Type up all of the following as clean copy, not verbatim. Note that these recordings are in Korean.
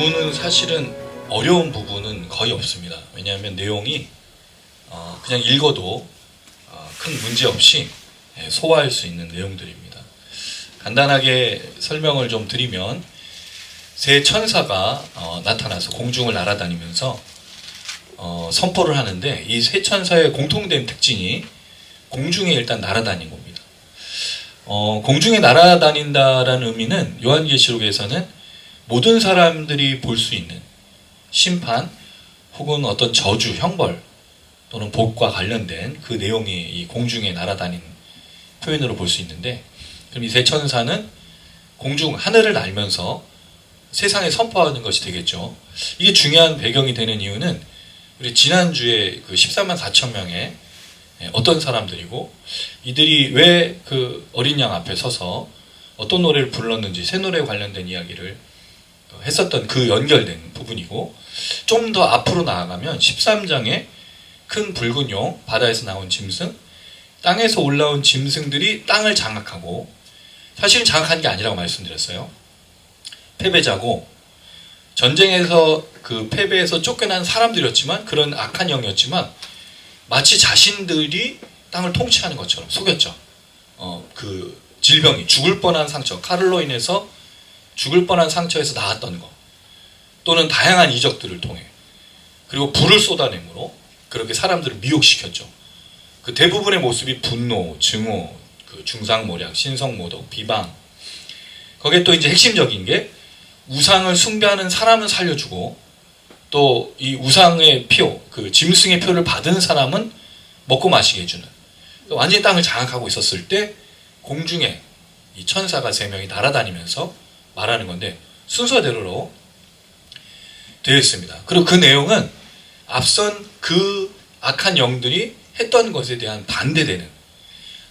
본문은 사실은 어려운 부분은 거의 없습니다. 왜냐하면 내용이 그냥 읽어도 큰 문제 없이 소화할 수 있는 내용들입니다. 간단하게 설명을 좀 드리면 세 천사가 나타나서 공중을 날아다니면서 선포를 하는데, 이 세 천사의 공통된 특징이 공중에 일단 날아다닌 겁니다. 공중에 날아다닌다라는 의미는 요한계시록에서는 모든 사람들이 볼 수 있는 심판 혹은 어떤 저주, 형벌 또는 복과 관련된 그 내용이 이 공중에 날아다니는 표현으로 볼 수 있는데, 그럼 이 세 천사는 공중, 하늘을 날면서 세상에 선포하는 것이 되겠죠. 이게 중요한 배경이 되는 이유는 우리 지난주에 그 14만 4천 명의 어떤 사람들이고, 이들이 왜 그 어린 양 앞에 서서 어떤 노래를 불렀는지, 새 노래에 관련된 이야기를 했었던 그 연결된 부분이고, 좀 더 앞으로 나아가면 13장에 큰 붉은 용, 바다에서 나온 짐승, 땅에서 올라온 짐승들이 땅을 장악하고, 사실은 장악한 게 아니라고 말씀드렸어요. 패배자고, 전쟁에서 그 패배해서 쫓겨난 사람들이었지만, 그런 악한 영이었지만 마치 자신들이 땅을 통치하는 것처럼 속였죠. 그 질병이, 죽을 뻔한 상처, 칼로 인해서 죽을 뻔한 상처에서 나았던 것, 또는 다양한 이적들을 통해, 그리고 불을 쏟아내므로 그렇게 사람들을 미혹시켰죠. 그 대부분의 모습이 분노, 증오, 그 중상모략, 신성모독, 비방. 거기에 또 이제 핵심적인 게 우상을 숭배하는 사람은 살려주고, 또 이 우상의 표, 그 짐승의 표를 받은 사람은 먹고 마시게 해주는, 완전히 땅을 장악하고 있었을 때 공중에 이 천사가 세 명이 날아다니면서 말하는 건데, 순서대로로 되어 있습니다. 그리고 그 내용은 앞선 그 악한 영들이 했던 것에 대한 반대되는,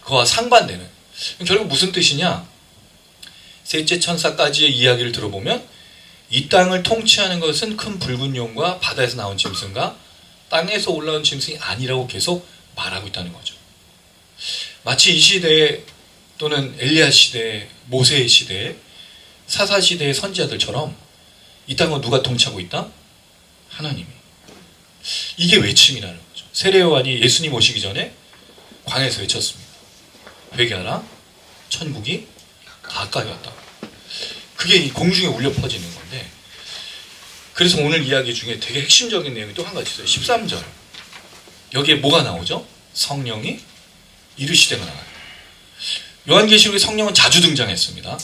그와 상반되는, 결국 무슨 뜻이냐, 셋째 천사까지의 이야기를 들어보면 이 땅을 통치하는 것은 큰 붉은 용과 바다에서 나온 짐승과 땅에서 올라온 짐승이 아니라고 계속 말하고 있다는 거죠. 마치 이 시대에, 또는 엘리야 시대, 모세의 시대에, 사사 시대의 선지자들처럼 이 땅을 누가 통치하고 있다? 하나님이. 이게 외침이라는 거죠. 세례요한이 예수님 오시기 전에 광야에서 외쳤습니다. 회개하라, 천국이 가까이 왔다. 그게 이 공중에 울려 퍼지는 건데, 그래서 오늘 이야기 중에 되게 핵심적인 내용이 또 한 가지 있어요. 13절. 여기에 뭐가 나오죠? 성령이 이르시되가 나와요. 요한계시록에 성령은 자주 등장했습니다.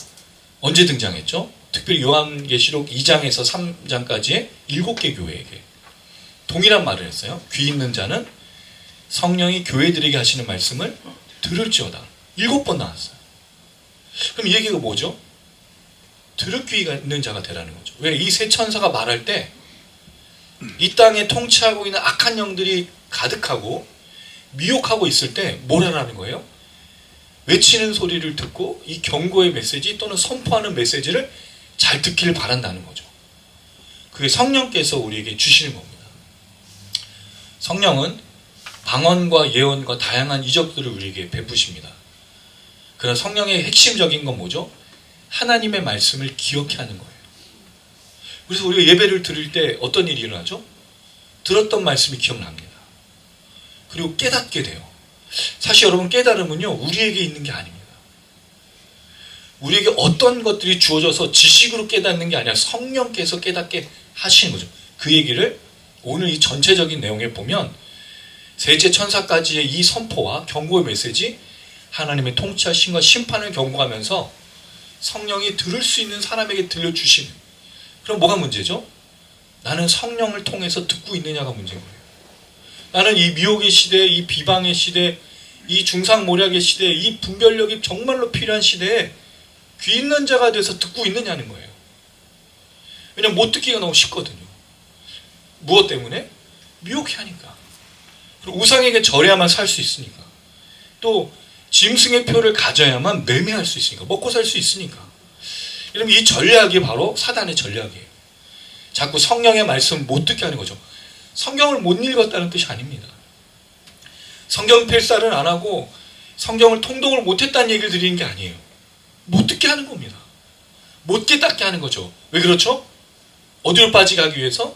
언제 등장했죠? 특별히 요한계시록 2장에서 3장까지의 7개 교회에게 동일한 말을 했어요. 귀 있는 자는 성령이 교회들에게 하시는 말씀을 들을지어다. 7번 나왔어요. 그럼 이 얘기가 뭐죠? 들을 귀가 있는 자가 되라는 거죠. 왜? 이 세 천사가 말할 때 이 땅에 통치하고 있는 악한 영들이 가득하고 미혹하고 있을 때 뭘 하라는 거예요? 외치는 소리를 듣고 이 경고의 메시지 또는 선포하는 메시지를 잘 듣기를 바란다는 거죠. 그게 성령께서 우리에게 주시는 겁니다. 성령은 방언과 예언과 다양한 이적들을 우리에게 베푸십니다. 그러나 성령의 핵심적인 건 뭐죠? 하나님의 말씀을 기억해 하는 거예요. 그래서 우리가 예배를 드릴 때 어떤 일이 일어나죠? 들었던 말씀이 기억납니다. 그리고 깨닫게 돼요. 사실 여러분, 깨달음은요, 우리에게 있는 게 아닙니다. 우리에게 어떤 것들이 주어져서 지식으로 깨닫는 게 아니라 성령께서 깨닫게 하시는 거죠. 그 얘기를 오늘 이 전체적인 내용에 보면 셋째 천사까지의 이 선포와 경고의 메시지, 하나님의 통치하심과 심판을 경고하면서 성령이 들을 수 있는 사람에게 들려주시는. 그럼 뭐가 문제죠? 나는 성령을 통해서 듣고 있느냐가 문제인 거예요. 나는 이 미혹의 시대, 이 비방의 시대, 이 중상모략의 시대, 이 분별력이 정말로 필요한 시대에 귀 있는 자가 돼서 듣고 있느냐는 거예요. 왜냐면 못 듣기가 너무 쉽거든요. 무엇 때문에? 미혹해 하니까. 그리고 우상에게 절해야만 살 수 있으니까. 또 짐승의 표를 가져야만 매매할 수 있으니까. 먹고 살 수 있으니까. 이러면 이 전략이 바로 사단의 전략이에요. 자꾸 성령의 말씀을 못 듣게 하는 거죠. 성경을 못 읽었다는 뜻이 아닙니다. 성경 필사를 안 하고 성경을 통독을 못했다는 얘기를 드리는 게 아니에요. 못 듣게 하는 겁니다. 못 깨닫게 하는 거죠. 왜 그렇죠? 어디로 빠지게 하기 위해서?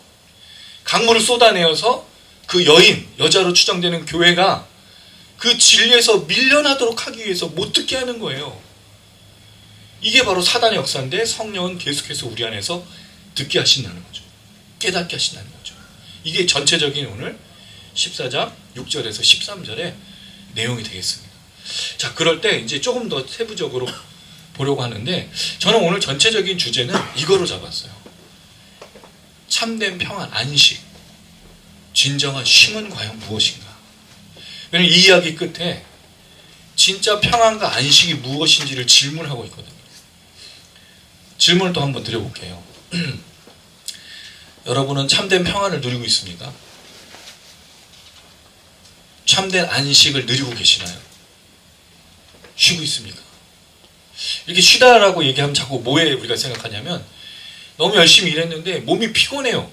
강물을 쏟아내어서 그 여자로 추정되는 교회가 그 진리에서 밀려나도록 하기 위해서 못 듣게 하는 거예요. 이게 바로 사단의 역사인데 성령은 계속해서 우리 안에서 듣게 하신다는 거죠. 깨닫게 하신다는 거죠. 이게 전체적인 오늘 14장 6절에서 13절의 내용이 되겠습니다. 자, 그럴 때 이제 조금 더 세부적으로 보려고 하는데 저는 오늘 전체적인 주제는 이거로 잡았어요. 참된 평안, 안식, 진정한 쉼은 과연 무엇인가? 왜냐하면 이 이야기 끝에 진짜 평안과 안식이 무엇인지를 질문하고 있거든요. 질문을 또 한번 드려볼게요. 여러분은 참된 평안을 누리고 있습니까? 참된 안식을 누리고 계시나요? 쉬고 있습니까? 이렇게 쉬다라고 얘기하면 자꾸 뭐에 우리가 생각하냐면 너무 열심히 일했는데 몸이 피곤해요.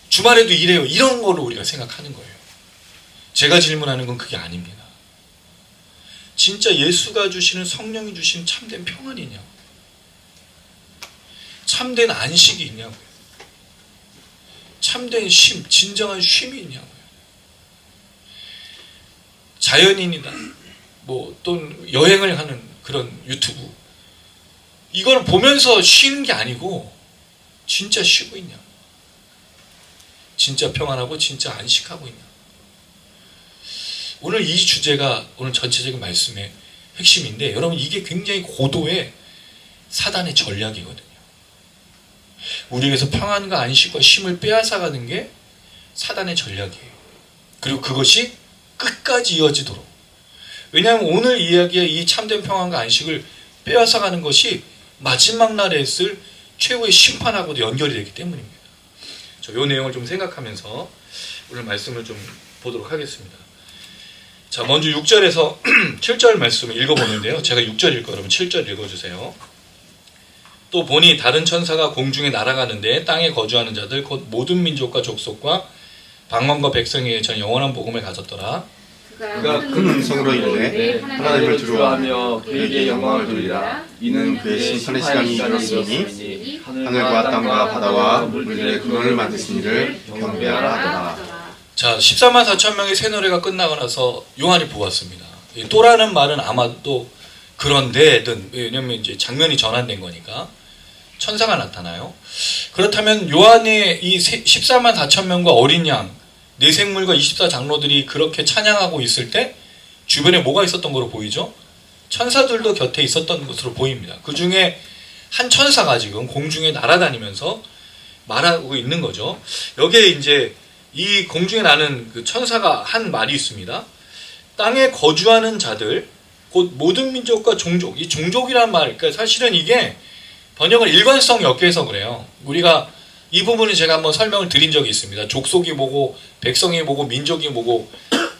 주말에도 일해요. 이런 거로 우리가 생각하는 거예요. 제가 질문하는 건 그게 아닙니다. 진짜 예수가 주시는 성령이 주시는 참된 평안이냐? 참된 안식이 있냐고요? 참된 쉼, 진정한 쉼이 있냐고요? 자연인이다. 또는 여행을 하는 그런 유튜브. 이걸 보면서 쉬는 게 아니고 진짜 쉬고 있냐? 진짜 평안하고 진짜 안식하고 있냐? 오늘 이 주제가 오늘 전체적인 말씀의 핵심인데 여러분 이게 굉장히 고도의 사단의 전략이거든요. 우리에게서 평안과 안식과 쉼을 빼앗아가는 게 사단의 전략이에요. 그리고 그것이 끝까지 이어지도록. 왜냐하면 오늘 이야기의 이 참된 평안과 안식을 빼앗아가는 것이 마지막 날에 있을 최후의 심판하고도 연결이 되기 때문입니다. 이 내용을 좀 생각하면서 오늘 말씀을 좀 보도록 하겠습니다. 자, 먼저 6절에서 7절 말씀을 읽어보는데요. 제가 6절 읽고 여러분 7절 읽어주세요. 또 보니 다른 천사가 공중에 날아가는데 땅에 거주하는 자들 곧 모든 민족과 족속과 방언과 백성에게 전 영원한 복음을 가졌더라. 그가 큰 음성으로 이르되 하나님을 두려워하며 그에게 영광을 돌리라. 이는 그의 심판의 시간이 이르렀으니 하늘과 땅과 바다와 물들의 근원을 만드신 이를 경배하라 하더라. 자, 14만 4천 명의 새 노래가 끝나고 나서 요한이 보았습니다. 또라는 말은 아마도 그런데든 왜냐면 이제 장면이 전환된 거니까 천사가 나타나요. 그렇다면 요한의 이 14만 4천 명과 어린 양 내생물과 24장로들이 그렇게 찬양하고 있을 때 주변에 뭐가 있었던 거로 보이죠? 천사들도 곁에 있었던 것으로 보입니다. 그 중에 한 천사가 지금 공중에 날아다니면서 말하고 있는 거죠. 여기에 이제 이 공중에 나는 그 천사가 한 말이 있습니다. 땅에 거주하는 자들, 곧 모든 민족과 종족, 이 종족이란 말, 그러니까 사실은 이게 번역을 일관성이 없게 해서 그래요. 우리가 이 부분은 제가 한번 설명을 드린 적이 있습니다. 족속이 뭐고 백성이 뭐고 민족이 뭐고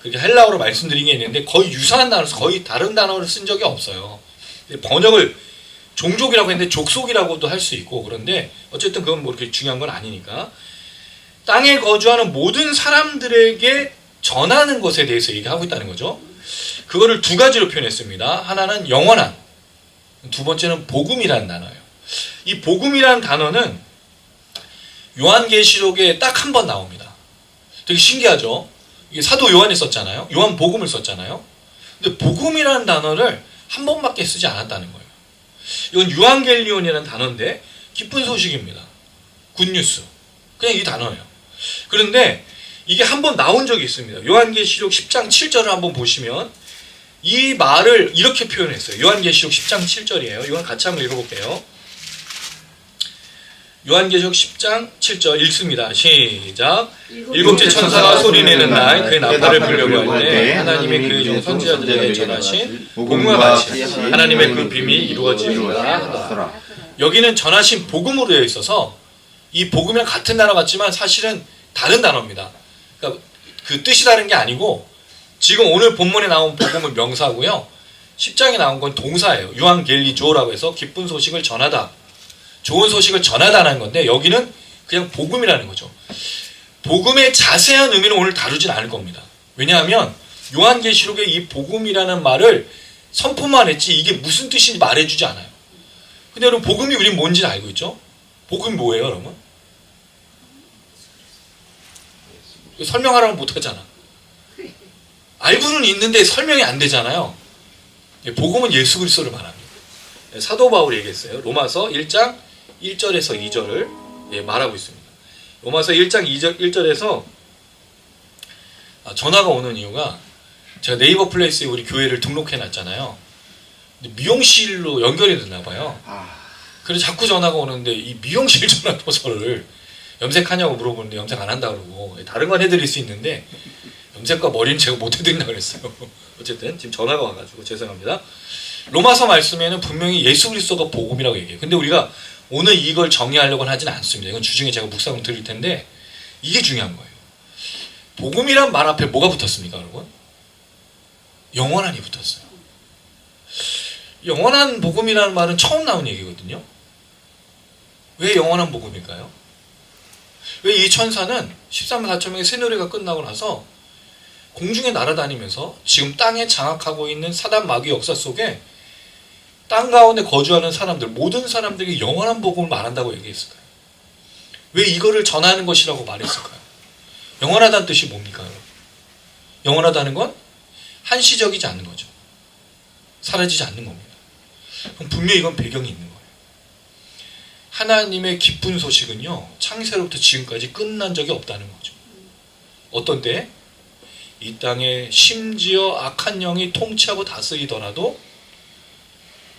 그렇게 헬라어로 말씀드린 게 있는데 거의 유사한 단어로 거의 다른 단어를 쓴 적이 없어요. 번역을 종족이라고 했는데 족속이라고도 할 수 있고 그런데 어쨌든 그건 뭐 그렇게 중요한 건 아니니까 땅에 거주하는 모든 사람들에게 전하는 것에 대해서 얘기하고 있다는 거죠. 그거를 두 가지로 표현했습니다. 하나는 영원한, 두 번째는 복음이라는 단어예요. 이 복음이라는 단어는 요한계시록에 딱 한 번 나옵니다. 되게 신기하죠? 이게 사도 요한이 썼잖아요. 요한 복음을 썼잖아요. 근데 복음이라는 단어를 한 번밖에 쓰지 않았다는 거예요. 이건 유앙겔리온이라는 단어인데 기쁜 소식입니다. 굿뉴스. 그냥 이 단어예요. 그런데 이게 한 번 나온 적이 있습니다. 요한계시록 10장 7절을 한번 보시면 이 말을 이렇게 표현했어요. 요한계시록 10장 7절이에요. 이건 같이 한번 읽어볼게요. 요한계시록 10장 7절 읽습니다. 시작. 일곱째 천사가 소리내는 날 그의 나팔을 불려고 할 때 하나님의 그의 종 선지자들에게 전하신 복음과 같이 하나님의 그 비밀이 이루어지리라 하더라. 여기는 전하신 복음으로 되어 있어서 이 복음이랑 같은 단어 같지만 사실은 다른 단어입니다. 그러니까 그 뜻이 다른 게 아니고 지금 오늘 본문에 나온 복음은 명사고요. 10장에 나온 건 동사예요. 유앙겔리조라고 해서 기쁜 소식을 전하다. 좋은 소식을 전하다는 건데 여기는 그냥 복음이라는 거죠. 복음의 자세한 의미는 오늘 다루진 않을 겁니다. 왜냐하면 요한계시록에 이 복음이라는 말을 선포만 했지 이게 무슨 뜻인지 말해주지 않아요. 근데 여러분 복음이 우린 뭔지 알고 있죠? 복음이 뭐예요 여러분? 설명하라면 못하잖아. 알고는 있는데 설명이 안 되잖아요. 복음은 예수 그리스도를 말합니다. 사도 바울이 얘기했어요. 로마서 1장 1절에서 2절을 말하고 있습니다. 로마서 1장 1절에서 전화가 오는 이유가 제가 네이버 플레이스에 우리 교회를 등록해 놨잖아요. 근데 미용실로 연결이 됐나 봐요. 그래서 자꾸 전화가 오는데 이 미용실 전화번호를 염색하냐고 물어보는데 염색 안 한다고 그러고 다른 건 해드릴 수 있는데 염색과 머리는 제가 못 해드린다고 그랬어요. 어쨌든 지금 전화가 와가지고 죄송합니다. 로마서 말씀에는 분명히 예수 그리스도가 복음이라고 얘기해요. 근데 우리가 오늘 이걸 정리하려고는 하지는 않습니다. 이건 주중에 제가 묵상을 드릴 텐데 이게 중요한 거예요. 복음이란 말 앞에 뭐가 붙었습니까, 여러분? 영원한이 붙었어요. 영원한 복음이라는 말은 처음 나온 얘기거든요. 왜 영원한 복음일까요? 왜 이 천사는 13만 4천 명의 새노래가 끝나고 나서 공중에 날아다니면서 지금 땅에 장악하고 있는 사단 마귀 역사 속에 땅 가운데 거주하는 사람들, 모든 사람들에게 영원한 복음을 말한다고 얘기했을까요? 왜 이거를 전하는 것이라고 말했을까요? 영원하다는 뜻이 뭡니까? 영원하다는 건 한시적이지 않는 거죠. 사라지지 않는 겁니다. 그럼 분명히 이건 배경이 있는 거예요. 하나님의 기쁜 소식은요, 창세로부터 지금까지 끝난 적이 없다는 거죠. 어떤 때? 이 땅에 심지어 악한 영이 통치하고 다스리더라도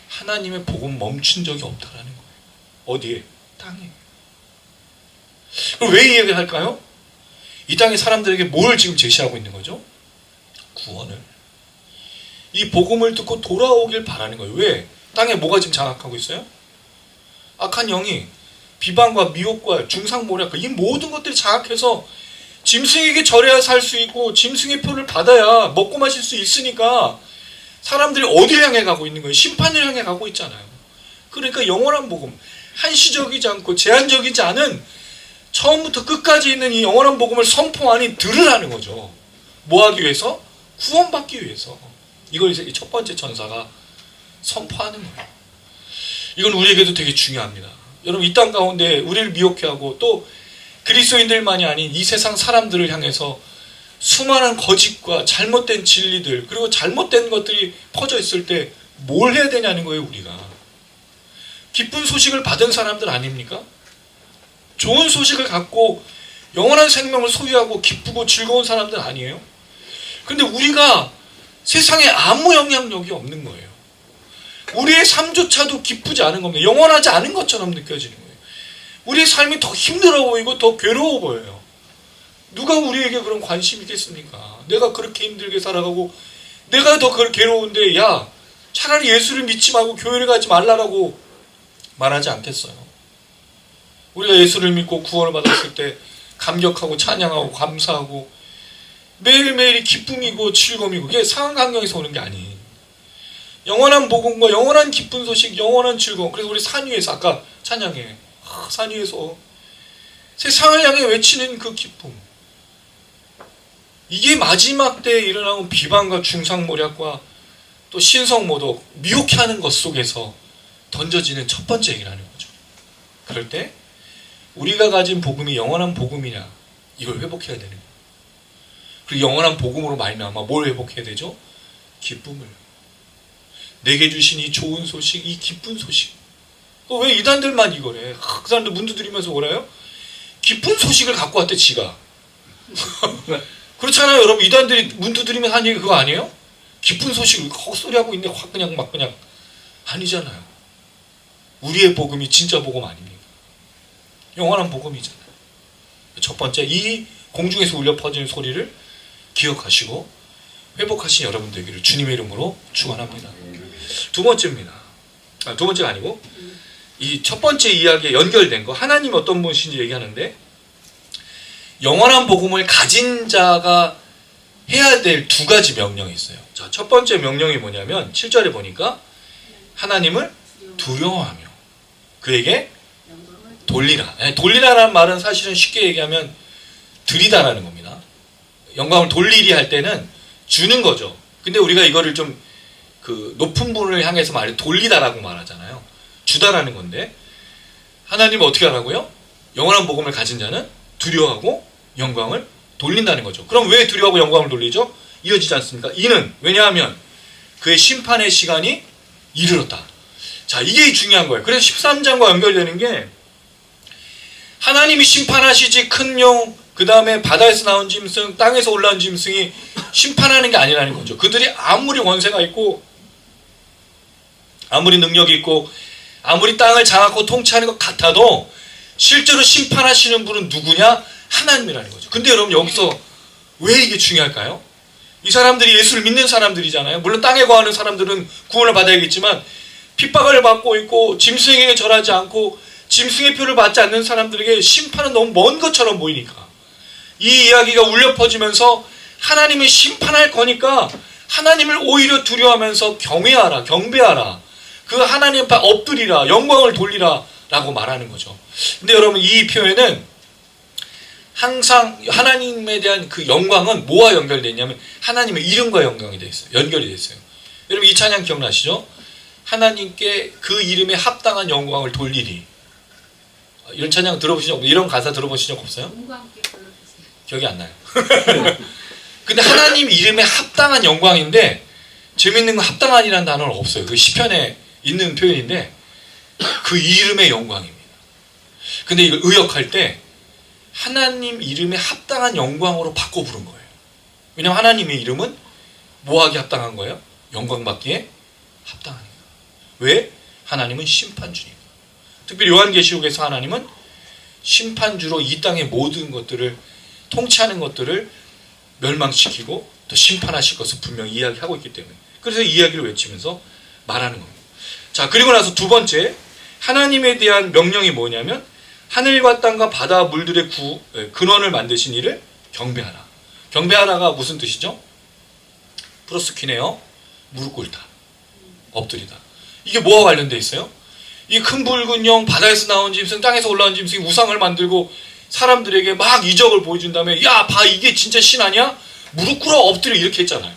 하나님의 복음 멈춘 적이 없다라는 거예요. 어디에? 땅에. 그럼 왜 이 얘기를 할까요? 이 땅의 사람들에게 뭘 지금 제시하고 있는 거죠? 구원을. 이 복음을 듣고 돌아오길 바라는 거예요. 왜? 땅에 뭐가 지금 장악하고 있어요? 악한 영이 비방과 미혹과 중상모략과 이 모든 것들이 장악해서 짐승에게 절해야 살 수 있고 짐승의 표를 받아야 먹고 마실 수 있으니까 사람들이 어디를 향해 가고 있는 거예요? 심판을 향해 가고 있잖아요. 그러니까 영원한 복음, 한시적이지 않고 제한적이지 않은 처음부터 끝까지 있는 이 영원한 복음을 선포하니 들으라는 거죠. 뭐 하기 위해서? 구원받기 위해서. 이걸 이제 첫 번째 천사가 선포하는 거예요. 이건 우리에게도 되게 중요합니다. 여러분, 이 땅 가운데 우리를 미혹해하고 또 그리스도인들만이 아닌 이 세상 사람들을 향해서 수많은 거짓과 잘못된 진리들, 그리고 잘못된 것들이 퍼져 있을 때 뭘 해야 되냐는 거예요, 우리가. 기쁜 소식을 받은 사람들 아닙니까? 좋은 소식을 갖고 영원한 생명을 소유하고 기쁘고 즐거운 사람들 아니에요? 근데 우리가 세상에 아무 영향력이 없는 거예요. 우리의 삶조차도 기쁘지 않은 겁니다. 영원하지 않은 것처럼 느껴지는 거예요. 우리의 삶이 더 힘들어 보이고 더 괴로워 보여요. 누가 우리에게 그런 관심이 있겠습니까? 내가 그렇게 힘들게 살아가고 내가 더 괴로운데 야, 차라리 예수를 믿지 말고 교회를 가지 말라라고 말하지 않겠어요? 우리가 예수를 믿고 구원을 받았을 때 감격하고 찬양하고 감사하고 매일매일이 기쁨이고 즐거움이고 그게 상한 환경에서 오는 게 아닌 영원한 복음과 영원한 기쁜 소식, 영원한 즐거움. 그래서 우리 산 위에서 아까 찬양해. 산 위에서 세상을 향해 외치는 그 기쁨. 이게 마지막 때에 일어나는 비방과 중상모략과 또 신성모독, 미혹해 하는 것 속에서 던져지는 첫 번째 얘기라는 거죠. 그럴 때 우리가 가진 복음이 영원한 복음이냐, 이걸 회복해야 되는 거예요. 그리고 영원한 복음으로 말미암아 뭘 회복해야 되죠? 기쁨을. 내게 주신 이 좋은 소식, 이 기쁜 소식. 왜 이단들만 이거래? 그 사람들 문 두드리면서 뭐래요? 기쁜 소식을 갖고 왔대, 지가. 그렇잖아요, 여러분. 이단들이 문 두드리면 하는 얘기 그거 아니에요? 기쁜 소식을 헛소리하고 있는데 확 그냥 막 그냥 아니잖아요. 우리의 복음이 진짜 복음 아닙니까? 영원한 복음이잖아요. 첫 번째, 이 공중에서 울려 퍼지는 소리를 기억하시고 회복하신 여러분 되기를 주님의 이름으로 축원합니다. 두 번째입니다. 두 번째가 아니고 이 첫 번째 이야기에 연결된 거, 하나님 어떤 분이신지 얘기하는데 영원한 복음을 가진 자가 해야 될 두 가지 명령이 있어요. 자, 첫 번째 명령이 뭐냐면 7절에 보니까 하나님을 두려워하며 그에게 돌리라. 돌리라라는 말은 사실은 쉽게 얘기하면 드리다라는 겁니다. 영광을 돌리리 할 때는 주는 거죠. 근데 우리가 이거를 좀 그 높은 분을 향해서 말해 돌리다라고 말하잖아요. 주다라는 건데 하나님은 어떻게 하라고요? 영원한 복음을 가진 자는 두려워하고 영광을 돌린다는 거죠. 그럼 왜 두려워하고 영광을 돌리죠? 이어지지 않습니까? 이는 왜냐하면 그의 심판의 시간이 이르렀다. 자, 이게 중요한 거예요. 그래서 13장과 연결되는 게 하나님이 심판하시지 큰 용, 그 다음에 바다에서 나온 짐승, 땅에서 올라온 짐승이 심판하는 게 아니라는 거죠. 그들이 아무리 권세가 있고 아무리 능력이 있고 아무리 땅을 장악하고 통치하는 것 같아도 실제로 심판하시는 분은 누구냐? 하나님이라는 거죠. 근데 여러분 여기서 왜 이게 중요할까요? 이 사람들이 예수를 믿는 사람들이잖아요. 물론 땅에 거하는 사람들은 구원을 받아야겠지만 핍박을 받고 있고 짐승에게 절하지 않고 짐승의 표를 받지 않는 사람들에게 심판은 너무 먼 것처럼 보이니까 이 이야기가 울려 퍼지면서 하나님을 심판할 거니까 하나님을 오히려 두려워하면서 경외하라, 경배하라, 그 하나님 앞에 엎드리라, 영광을 돌리라 라고 말하는 거죠. 근데 여러분 이 표현은 항상 하나님에 대한 그 영광은 뭐와 연결되어 있냐면 하나님의 이름과 연결이 되어 있어요. 연결이 되어 있어요. 여러분 이 찬양 기억나시죠? 하나님께 그 이름에 합당한 영광을 돌리리. 이런 찬양 들어보신 적 없어요? 이런 가사 들어보신 적 없어요? 기억이 안 나요. 근데 하나님 이름에 합당한 영광인데 재밌는 건 합당한이라는 단어는 없어요. 그 시편에 있는 표현인데 그 이름의 영광입니다. 근데 이걸 의역할 때 하나님 이름에 합당한 영광으로 바꿔 부른 거예요. 왜냐하면 하나님의 이름은 뭐하기에 합당한 거예요? 영광 받기에 합당하니까. 왜? 하나님은 심판주니까. 특별히 요한계시록에서 하나님은 심판주로 이 땅의 모든 것들을 통치하는 것들을 멸망시키고 또 심판하실 것을 분명히 이야기하고 있기 때문에 그래서 이 이야기를 외치면서 말하는 겁니다. 자, 그리고 나서 두 번째 하나님에 대한 명령이 뭐냐면 하늘과 땅과 바다 물들의 근원을 만드신 이를 경배하라. 경배하라가 무슨 뜻이죠? 프로스키네요. 무릎 꿇다. 엎드리다. 이게 뭐와 관련되어 있어요? 이 큰 붉은 영, 바다에서 나온 짐승, 땅에서 올라온 짐승이 우상을 만들고 사람들에게 막 이적을 보여준 다음에 야, 봐, 이게 진짜 신 아니야? 무릎 꿇어 엎드려 이렇게 했잖아요.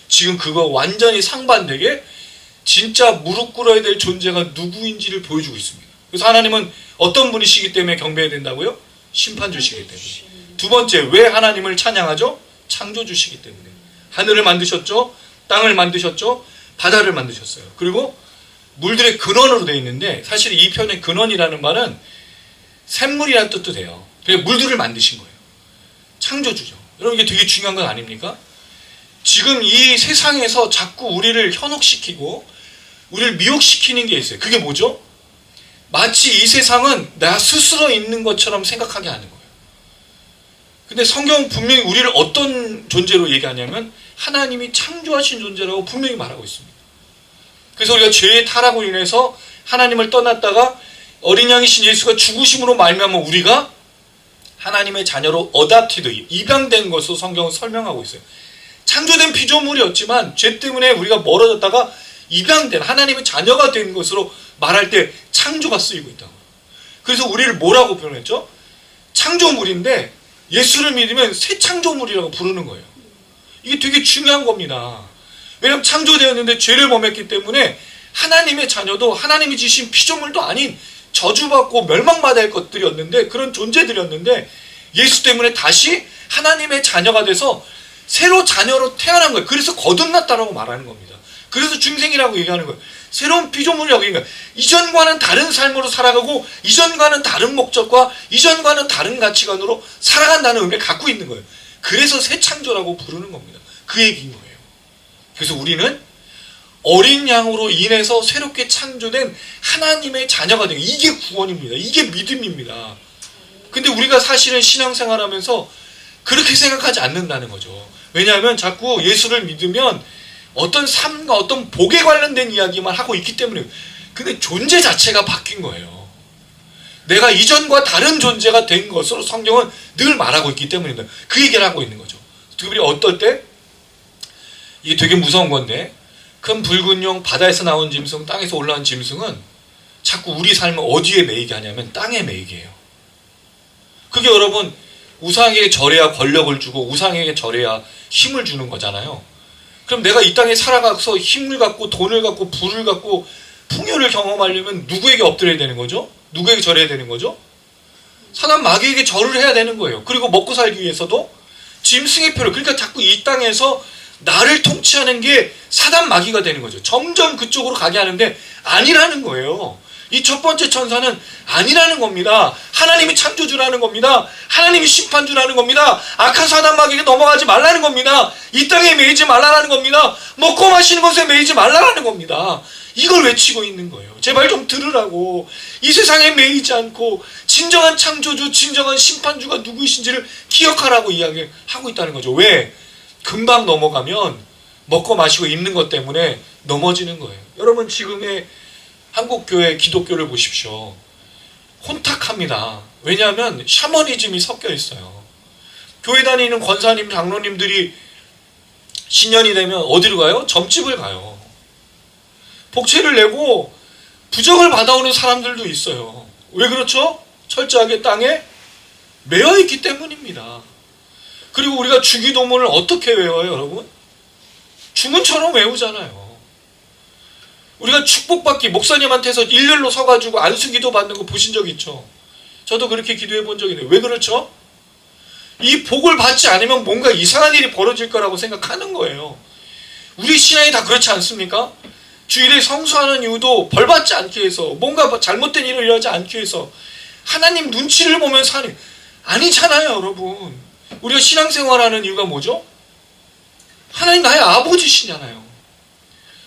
지금 그거 완전히 상반되게 진짜 무릎 꿇어야 될 존재가 누구인지를 보여주고 있습니다. 그래서 하나님은 어떤 분이시기 때문에 경배해야 된다고요? 심판주시기 때문에. 두 번째, 왜 하나님을 찬양하죠? 창조주시기 때문에. 하늘을 만드셨죠? 땅을 만드셨죠? 바다를 만드셨어요. 그리고 물들의 근원으로 되어 있는데 사실 이 표현의 근원이라는 말은 샘물이라는 뜻도 돼요. 그래서 물들을 만드신 거예요. 창조주죠. 여러분 이게 되게 중요한 건 아닙니까? 지금 이 세상에서 자꾸 우리를 현혹시키고 우리를 미혹시키는 게 있어요. 그게 뭐죠? 마치 이 세상은 나 스스로 있는 것처럼 생각하게 하는 거예요. 근데 성경은 분명히 우리를 어떤 존재로 얘기하냐면 하나님이 창조하신 존재라고 분명히 말하고 있습니다. 그래서 우리가 죄의 타락으로 인해서 하나님을 떠났다가 어린 양이신 예수가 죽으심으로 말미암아 우리가 하나님의 자녀로 어답티드, 입양된 것으로 성경은 설명하고 있어요. 창조된 피조물이었지만 죄 때문에 우리가 멀어졌다가 입양된 하나님의 자녀가 된 것으로 말할 때 창조가 쓰이고 있다고. 그래서 우리를 뭐라고 표현했죠? 창조물인데 예수를 믿으면 새 창조물이라고 부르는 거예요. 이게 되게 중요한 겁니다. 왜냐하면 창조되었는데 죄를 범했기 때문에 하나님의 자녀도 하나님이 지으신 피조물도 아닌 저주받고 멸망받아야 할 것들이었는데 그런 존재들이었는데 예수 때문에 다시 하나님의 자녀가 돼서 새로 자녀로 태어난 거예요. 그래서 거듭났다라고 말하는 겁니다. 그래서 중생이라고 얘기하는 거예요. 새로운 피조물이라고 얘기하는 거예요. 이전과는 다른 삶으로 살아가고 이전과는 다른 목적과 이전과는 다른 가치관으로 살아간다는 의미를 갖고 있는 거예요. 그래서 새 창조라고 부르는 겁니다. 그 얘기인 거예요. 그래서 우리는 어린 양으로 인해서 새롭게 창조된 하나님의 자녀가 되는 이게 구원입니다. 이게 믿음입니다. 근데 우리가 사실은 신앙생활하면서 그렇게 생각하지 않는다는 거죠. 왜냐하면 자꾸 예수를 믿으면 어떤 삶과 어떤 복에 관련된 이야기만 하고 있기 때문에 근데 존재 자체가 바뀐 거예요. 내가 이전과 다른 존재가 된 것으로 성경은 늘 말하고 있기 때문입니다. 그 얘기를 하고 있는 거죠. 특별히 어떨 때 이게 되게 무서운 건데 큰 붉은 용, 바다에서 나온 짐승, 땅에서 올라온 짐승은 자꾸 우리 삶을 어디에 매이게 하냐면 땅에 매이게 해요. 그게 여러분 우상에게 절해야 권력을 주고 우상에게 절해야 힘을 주는 거잖아요. 그럼 내가 이 땅에 살아가서 힘을 갖고 돈을 갖고 부를 갖고 풍요를 경험하려면 누구에게 엎드려야 되는 거죠? 누구에게 절해야 되는 거죠? 사람 마귀에게 절을 해야 되는 거예요. 그리고 먹고 살기 위해서도 짐승의 표를, 그러니까 자꾸 이 땅에서 나를 통치하는 게 사단 마귀가 되는 거죠. 점점 그쪽으로 가게 하는데 아니라는 거예요. 이 첫 번째 천사는 아니라는 겁니다. 하나님이 창조주라는 겁니다. 하나님이 심판주라는 겁니다. 악한 사단 마귀에게 넘어가지 말라는 겁니다. 이 땅에 매이지 말라는 겁니다. 먹고 마시는 것에 매이지 말라는 겁니다. 이걸 외치고 있는 거예요. 제발 좀 들으라고. 이 세상에 매이지 않고 진정한 창조주, 진정한 심판주가 누구이신지를 기억하라고 이야기하고 있다는 거죠. 왜? 금방 넘어가면 먹고 마시고 입는 것 때문에 넘어지는 거예요. 여러분, 지금의 한국교회 기독교를 보십시오. 혼탁합니다. 왜냐하면 샤머니즘이 섞여 있어요. 교회 다니는 권사님, 장로님들이 신년이 되면 어디로 가요? 점집을 가요. 복채를 내고 부적을 받아오는 사람들도 있어요. 왜 그렇죠? 철저하게 땅에 매여 있기 때문입니다. 그리고 우리가 주기도문을 어떻게 외워요, 여러분? 주문처럼 외우잖아요. 우리가 축복받기, 목사님한테서 일렬로 서가지고 안수기도 받는 거 보신 적 있죠? 저도 그렇게 기도해 본 적이 있는데 왜 그렇죠? 이 복을 받지 않으면 뭔가 이상한 일이 벌어질 거라고 생각하는 거예요. 우리 신앙이 다 그렇지 않습니까? 주일에 성수하는 이유도 벌 받지 않기 위해서, 뭔가 잘못된 일을 일어나지 않기 위해서, 하나님 눈치를 보면서 하는, 아니잖아요, 여러분. 우리가 신앙생활하는 이유가 뭐죠? 하나님 나의 아버지시잖아요.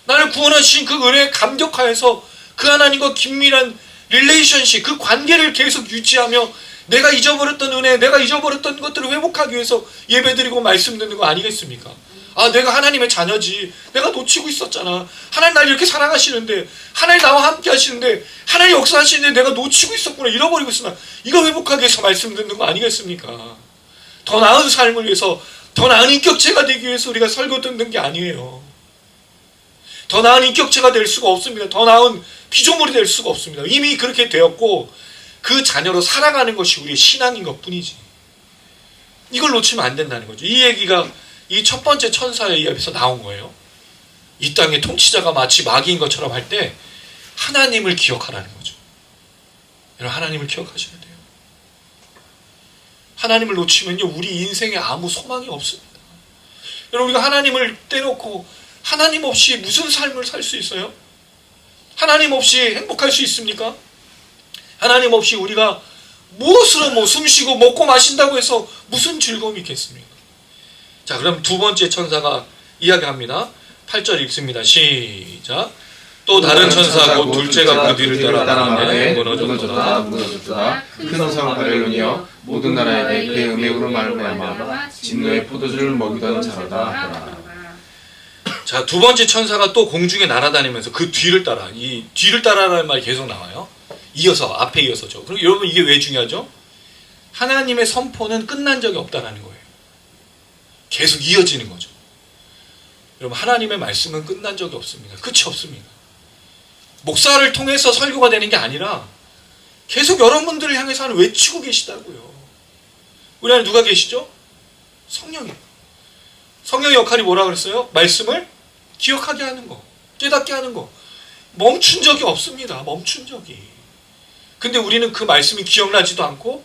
나를 구원하신 그 은혜에 감격하여서 그 하나님과 긴밀한 릴레이션십, 그 관계를 계속 유지하며 내가 잊어버렸던 은혜, 내가 잊어버렸던 것들을 회복하기 위해서 예배드리고 말씀 듣는 거 아니겠습니까? 아, 내가 하나님의 자녀지. 내가 놓치고 있었잖아. 하나님 날 이렇게 사랑하시는데, 하나님 나와 함께 하시는데, 하나님 역사하시는데 내가 놓치고 있었구나, 잃어버리고 있었나. 이거 회복하기 위해서 말씀 듣는 거 아니겠습니까? 더 나은 삶을 위해서, 더 나은 인격체가 되기 위해서 우리가 설교 듣는 게 아니에요. 더 나은 인격체가 될 수가 없습니다. 더 나은 피조물이 될 수가 없습니다. 이미 그렇게 되었고 그 자녀로 살아가는 것이 우리의 신앙인 것뿐이지. 이걸 놓치면 안 된다는 거죠. 이 얘기가 이 첫 번째 천사의 이야기에서 나온 거예요. 이 땅의 통치자가 마치 마귀인 것처럼 할 때 하나님을 기억하라는 거죠. 여러분, 하나님을 기억하셔야 돼요. 하나님을 놓치면요, 우리 인생에 아무 소망이 없습니다. 여러분, 우리가 하나님을 떼놓고 하나님 없이 무슨 삶을 살 수 있어요? 하나님 없이 행복할 수 있습니까? 하나님 없이 우리가 무엇으로 숨쉬고 먹고 마신다고 해서 무슨 즐거움이 있겠습니까? 자, 그럼 두 번째 천사가 이야기합니다. 8절 읽습니다. 시작. 또 다른 천사 곧 둘째가 그 뒤를 따라 말하되 무너졌도다. 큰 성 바벨론이여 모든 나라에 그의 음행으로 말미암아 진노의 포도주를 먹이던 자로다 하더라. 자, 두 번째 천사가 또 공중에 날아다니면서 그 뒤를 따라, 이 뒤를 따라라는 말이 계속 나와요. 이어서, 앞에 이어서죠. 그럼 여러분, 이게 왜 중요하죠? 하나님의 선포는 끝난 적이 없다는 거예요. 계속 이어지는 거죠. 여러분, 하나님의 말씀은 끝난 적이 없습니다. 끝이 없습니다. 목사를 통해서 설교가 되는 게 아니라 계속 여러분들을 향해서 외치고 계시다고요. 우리 안에 누가 계시죠? 성령이요. 성령의 역할이 뭐라 그랬어요? 말씀을 기억하게 하는 거, 깨닫게 하는 거. 멈춘 적이 없습니다. 멈춘 적이. 근데 우리는 그 말씀이 기억나지도 않고,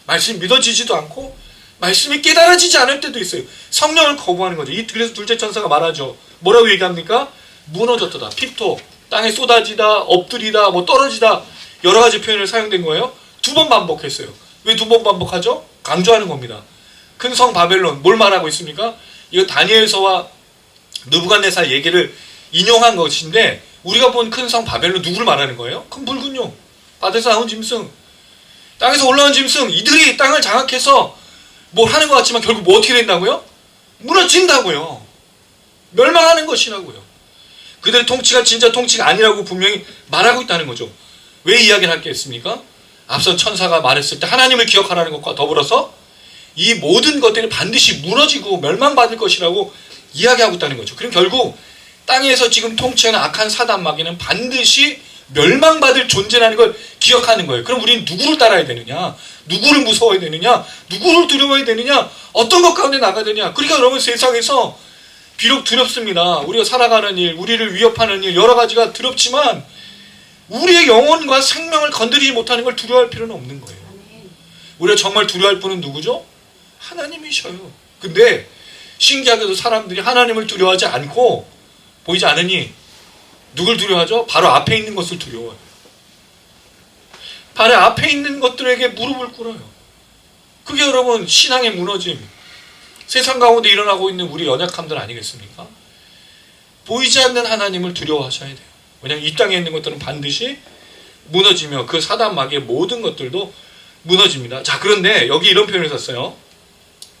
말씀이 믿어지지도 않고, 말씀이 깨달아지지 않을 때도 있어요. 성령을 거부하는 거죠. 그래서 둘째 천사가 말하죠. 뭐라고 얘기합니까? 무너졌다, 핍토, 땅에 쏟아지다, 엎드리다, 떨어지다, 여러 가지 표현을 사용된 거예요. 2번 반복했어요. 왜 2번 반복하죠? 강조하는 겁니다. 큰 성 바벨론, 뭘 말하고 있습니까? 이거 다니엘서와 느부갓네살 얘기를 인용한 것인데, 우리가 본 큰 성 바벨론 누구를 말하는 거예요? 큰 붉은 용, 바다에서 나온 짐승, 땅에서 올라온 짐승, 이들이 땅을 장악해서 뭘 하는 것 같지만 결국 뭐 어떻게 된다고요? 무너진다고요. 멸망하는 것이라고요. 그들의 통치가 진짜 통치가 아니라고 분명히 말하고 있다는 거죠. 왜 이야기를 하겠습니까? 앞선 천사가 말했을 때 하나님을 기억하라는 것과 더불어서 이 모든 것들이 반드시 무너지고 멸망받을 것이라고 이야기하고 있다는 거죠. 그럼 결국 땅에서 지금 통치하는 악한 사단 마귀는 반드시 멸망받을 존재라는 걸 기억하는 거예요. 그럼 우리는 누구를 따라야 되느냐? 누구를 무서워해야 되느냐? 누구를 두려워해야 되느냐? 어떤 것 가운데 나가야 되느냐? 그러니까 여러분, 세상에서 비록 두렵습니다. 우리가 살아가는 일, 우리를 위협하는 일, 여러 가지가 두렵지만 우리의 영혼과 생명을 건드리지 못하는 걸 두려워할 필요는 없는 거예요. 우리가 정말 두려워할 분은 누구죠? 하나님이셔요. 근데 신기하게도 사람들이 하나님을 두려워하지 않고 보이지 않으니 누굴 두려워하죠? 바로 앞에 있는 것을 두려워해요. 바로 앞에 있는 것들에게 무릎을 꿇어요. 그게 여러분 신앙의 무너짐, 세상 가운데 일어나고 있는 우리 연약함들 아니겠습니까? 보이지 않는 하나님을 두려워하셔야 돼요. 왜냐하면 이 땅에 있는 것들은 반드시 무너지며 그 사단 마귀의 모든 것들도 무너집니다. 자, 그런데 여기 이런 표현을 썼어요.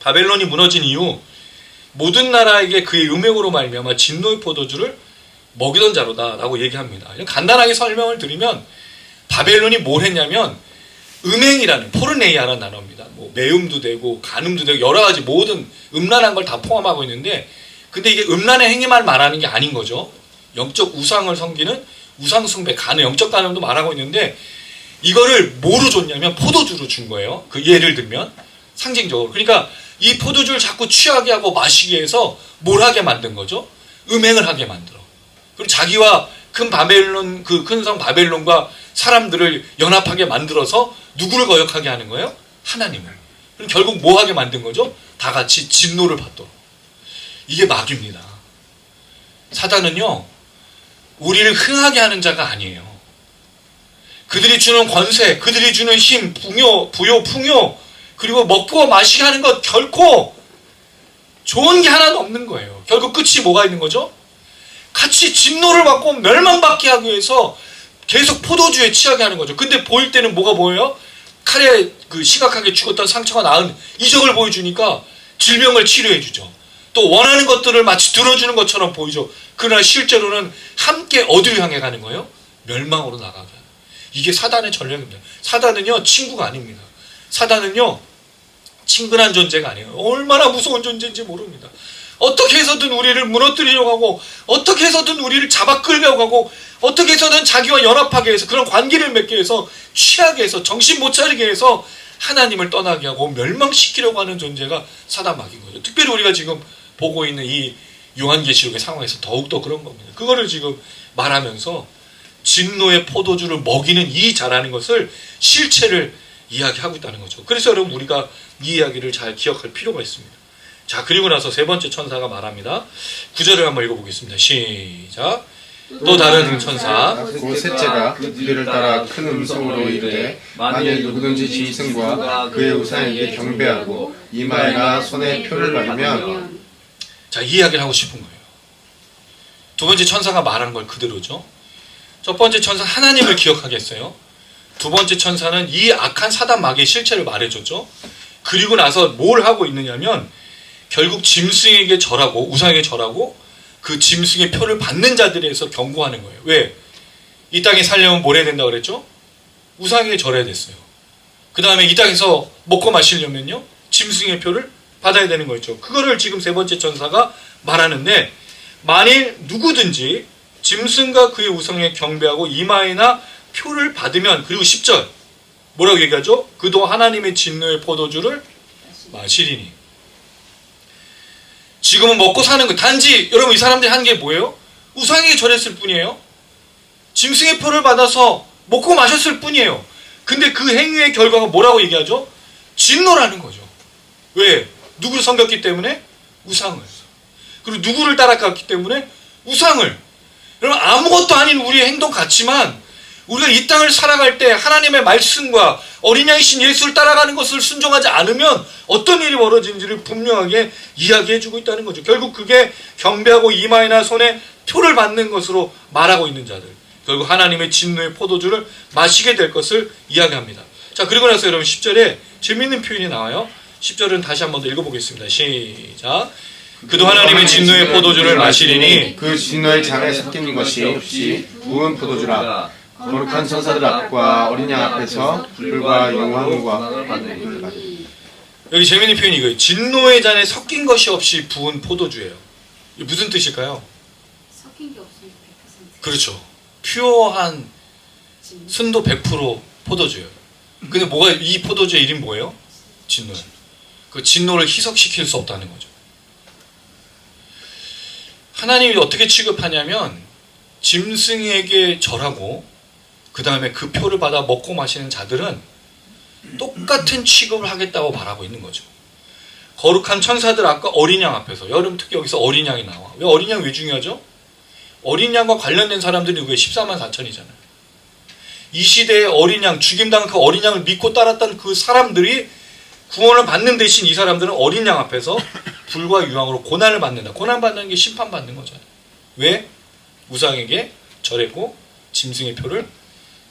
바벨론이 무너진 이후 모든 나라에게 그의 음행으로 말미암아 진노의 포도주를 먹이던 자로다 라고 얘기합니다. 간단하게 설명을 드리면 바벨론이 뭘 했냐면 음행이라는 포르네이아라는 단어입니다. 뭐 매음도 되고 간음도 되고 여러 가지 모든 음란한 걸 다 포함하고 있는데, 근데 이게 음란의 행위만 말하는 게 아닌 거죠. 영적 우상을 섬기는 우상 숭배, 간음, 영적 간음도 말하고 있는데 이거를 뭐로 줬냐면 포도주로 준 거예요. 그 예를 들면 상징적으로. 그러니까 이 포도주를 자꾸 취하게 하고 마시게 해서 뭘 하게 만든 거죠? 음행을 하게 만들어. 그리고 자기와 큰 바벨론, 그 큰 성 바벨론과 사람들을 연합하게 만들어서 누구를 거역하게 하는 거예요? 하나님을. 그럼 결국 뭐 하게 만든 거죠? 다 같이 진노를 받도록. 이게 마귀입니다. 사단은요, 우리를 흥하게 하는 자가 아니에요. 그들이 주는 권세, 그들이 주는 힘, 부요, 풍요, 그리고 먹고 마시게 하는 것 결코 좋은 게 하나도 없는 거예요. 결국 끝이 뭐가 있는 거죠? 같이 진노를 받고 멸망받게 하기 위해서 계속 포도주에 취하게 하는 거죠. 근데 보일 때는 뭐가 보여요? 칼에 그 심각하게 죽었던 상처가 나은 이적을 보여주니까 질병을 치료해 주죠. 또 원하는 것들을 마치 들어주는 것처럼 보이죠. 그러나 실제로는 함께 어디로 향해 가는 거예요? 멸망으로 나가게 하는. 이게 사단의 전략입니다. 사단은요, 친구가 아닙니다. 사단은요, 친근한 존재가 아니에요. 얼마나 무서운 존재인지 모릅니다. 어떻게 해서든 우리를 무너뜨리려고 하고, 어떻게 해서든 우리를 잡아 끌려고 하고, 어떻게 해서든 자기와 연합하게 해서 그런 관계를 맺게 해서 취하게 해서 정신 못 차리게 해서 하나님을 떠나게 하고 멸망시키려고 하는 존재가 사단 마귀인 거죠. 특별히 우리가 지금 보고 있는 이 요한계시록의 상황에서 더욱더 그런 겁니다. 그거를 지금 말하면서 진노의 포도주를 먹이는 이 자라는 것을 실체를 이야기하고 있다는 거죠. 그래서 여러분 우리가 이 이야기를 잘 기억할 필요가 있습니다. 자, 그리고 나서 세 번째 천사가 말합니다. 9절을 한번 읽어보겠습니다. 시작. 또 다른 천사 그 셋째가 그 뒤를 따라 큰 음성으로 이르되 만일 누구든지 짐승과 그의 우상에게 경배하고 이마에나 손에 표를 받으면. 자, 이 이야기를 하고 싶은 거예요. 두 번째 천사가 말한 걸 그대로죠. 첫 번째 천사 하나님을 기억하겠어요. 두 번째 천사는 이 악한 사단 마귀의 실체를 말해줬죠. 그리고 나서 뭘 하고 있느냐면 결국 짐승에게 절하고 우상에게 절하고 그 짐승의 표를 받는 자들에 대해서 경고하는 거예요. 왜? 이 땅에 살려면 뭘 해야 된다고 그랬죠? 우상에게 절해야 됐어요. 그 다음에 이 땅에서 먹고 마시려면요, 짐승의 표를 받아야 되는 거였죠. 그거를 지금 세 번째 천사가 말하는데, 만일 누구든지 짐승과 그의 우상에 경배하고 이마에나 표를 받으면, 그리고 10절 뭐라고 얘기하죠? 그도 하나님의 진노의 포도주를 마시리니. 지금은 먹고 사는 거, 단지 여러분 이 사람들이 한 게 뭐예요? 우상에게 절했을 뿐이에요. 짐승의 표를 받아서 먹고 마셨을 뿐이에요. 근데 그 행위의 결과가 뭐라고 얘기하죠? 진노라는 거죠. 왜? 누구를 섬겼기 때문에? 우상을. 그리고 누구를 따라갔기 때문에? 우상을. 여러분 아무것도 아닌 우리의 행동 같지만 우리가 이 땅을 살아갈 때 하나님의 말씀과 어린 양이신 예수를 따라가는 것을 순종하지 않으면 어떤 일이 벌어지는지를 분명하게 이야기해주고 있다는 거죠. 결국 그게 경배하고 이마에나 손에 표를 받는 것으로 말하고 있는 자들, 결국 하나님의 진노의 포도주를 마시게 될 것을 이야기합니다. 자, 그리고 나서 여러분 10절에 재미있는 표현이 나와요. 10절은 다시 한번 더 읽어보겠습니다. 시작. 그도 하나님의 진노의 포도주를 마시리니 그 진노의 잔에 섞인 것이 없이 부은 포도주라. 거룩한 천사들 앞과 어린 양 앞에서 불과 영광과 받는. 여기 재미있는 표현이 이거예요. 진노의 잔에 섞인 것이 없이 부은 포도주예요. 이게 무슨 뜻일까요? 섞인 게 없으니까 100%. 그렇죠. 퓨어한 순도 100% 포도주예요. 근데 뭐가 이 포도주의 이름이 뭐예요? 진노예요. 그 진노를 희석시킬 수 없다는 거죠. 하나님이 어떻게 취급하냐면 짐승에게 절하고 그 다음에 그 표를 받아 먹고 마시는 자들은 똑같은 취급을 하겠다고 말하고 있는 거죠. 거룩한 천사들 앞과 어린 양 앞에서, 여러분 특히 여기서 어린 양이 나와. 왜 어린 양 왜 중요하죠? 어린 양과 관련된 사람들이 왜 14만 4천이잖아요. 이 시대에 어린 양, 죽임당한 그 어린 양을 믿고 따랐던 그 사람들이 구원을 받는 대신 이 사람들은 어린 양 앞에서 불과 유황으로 고난을 받는다. 고난받는 게 심판받는 거잖아요. 왜? 우상에게 절했고 짐승의 표를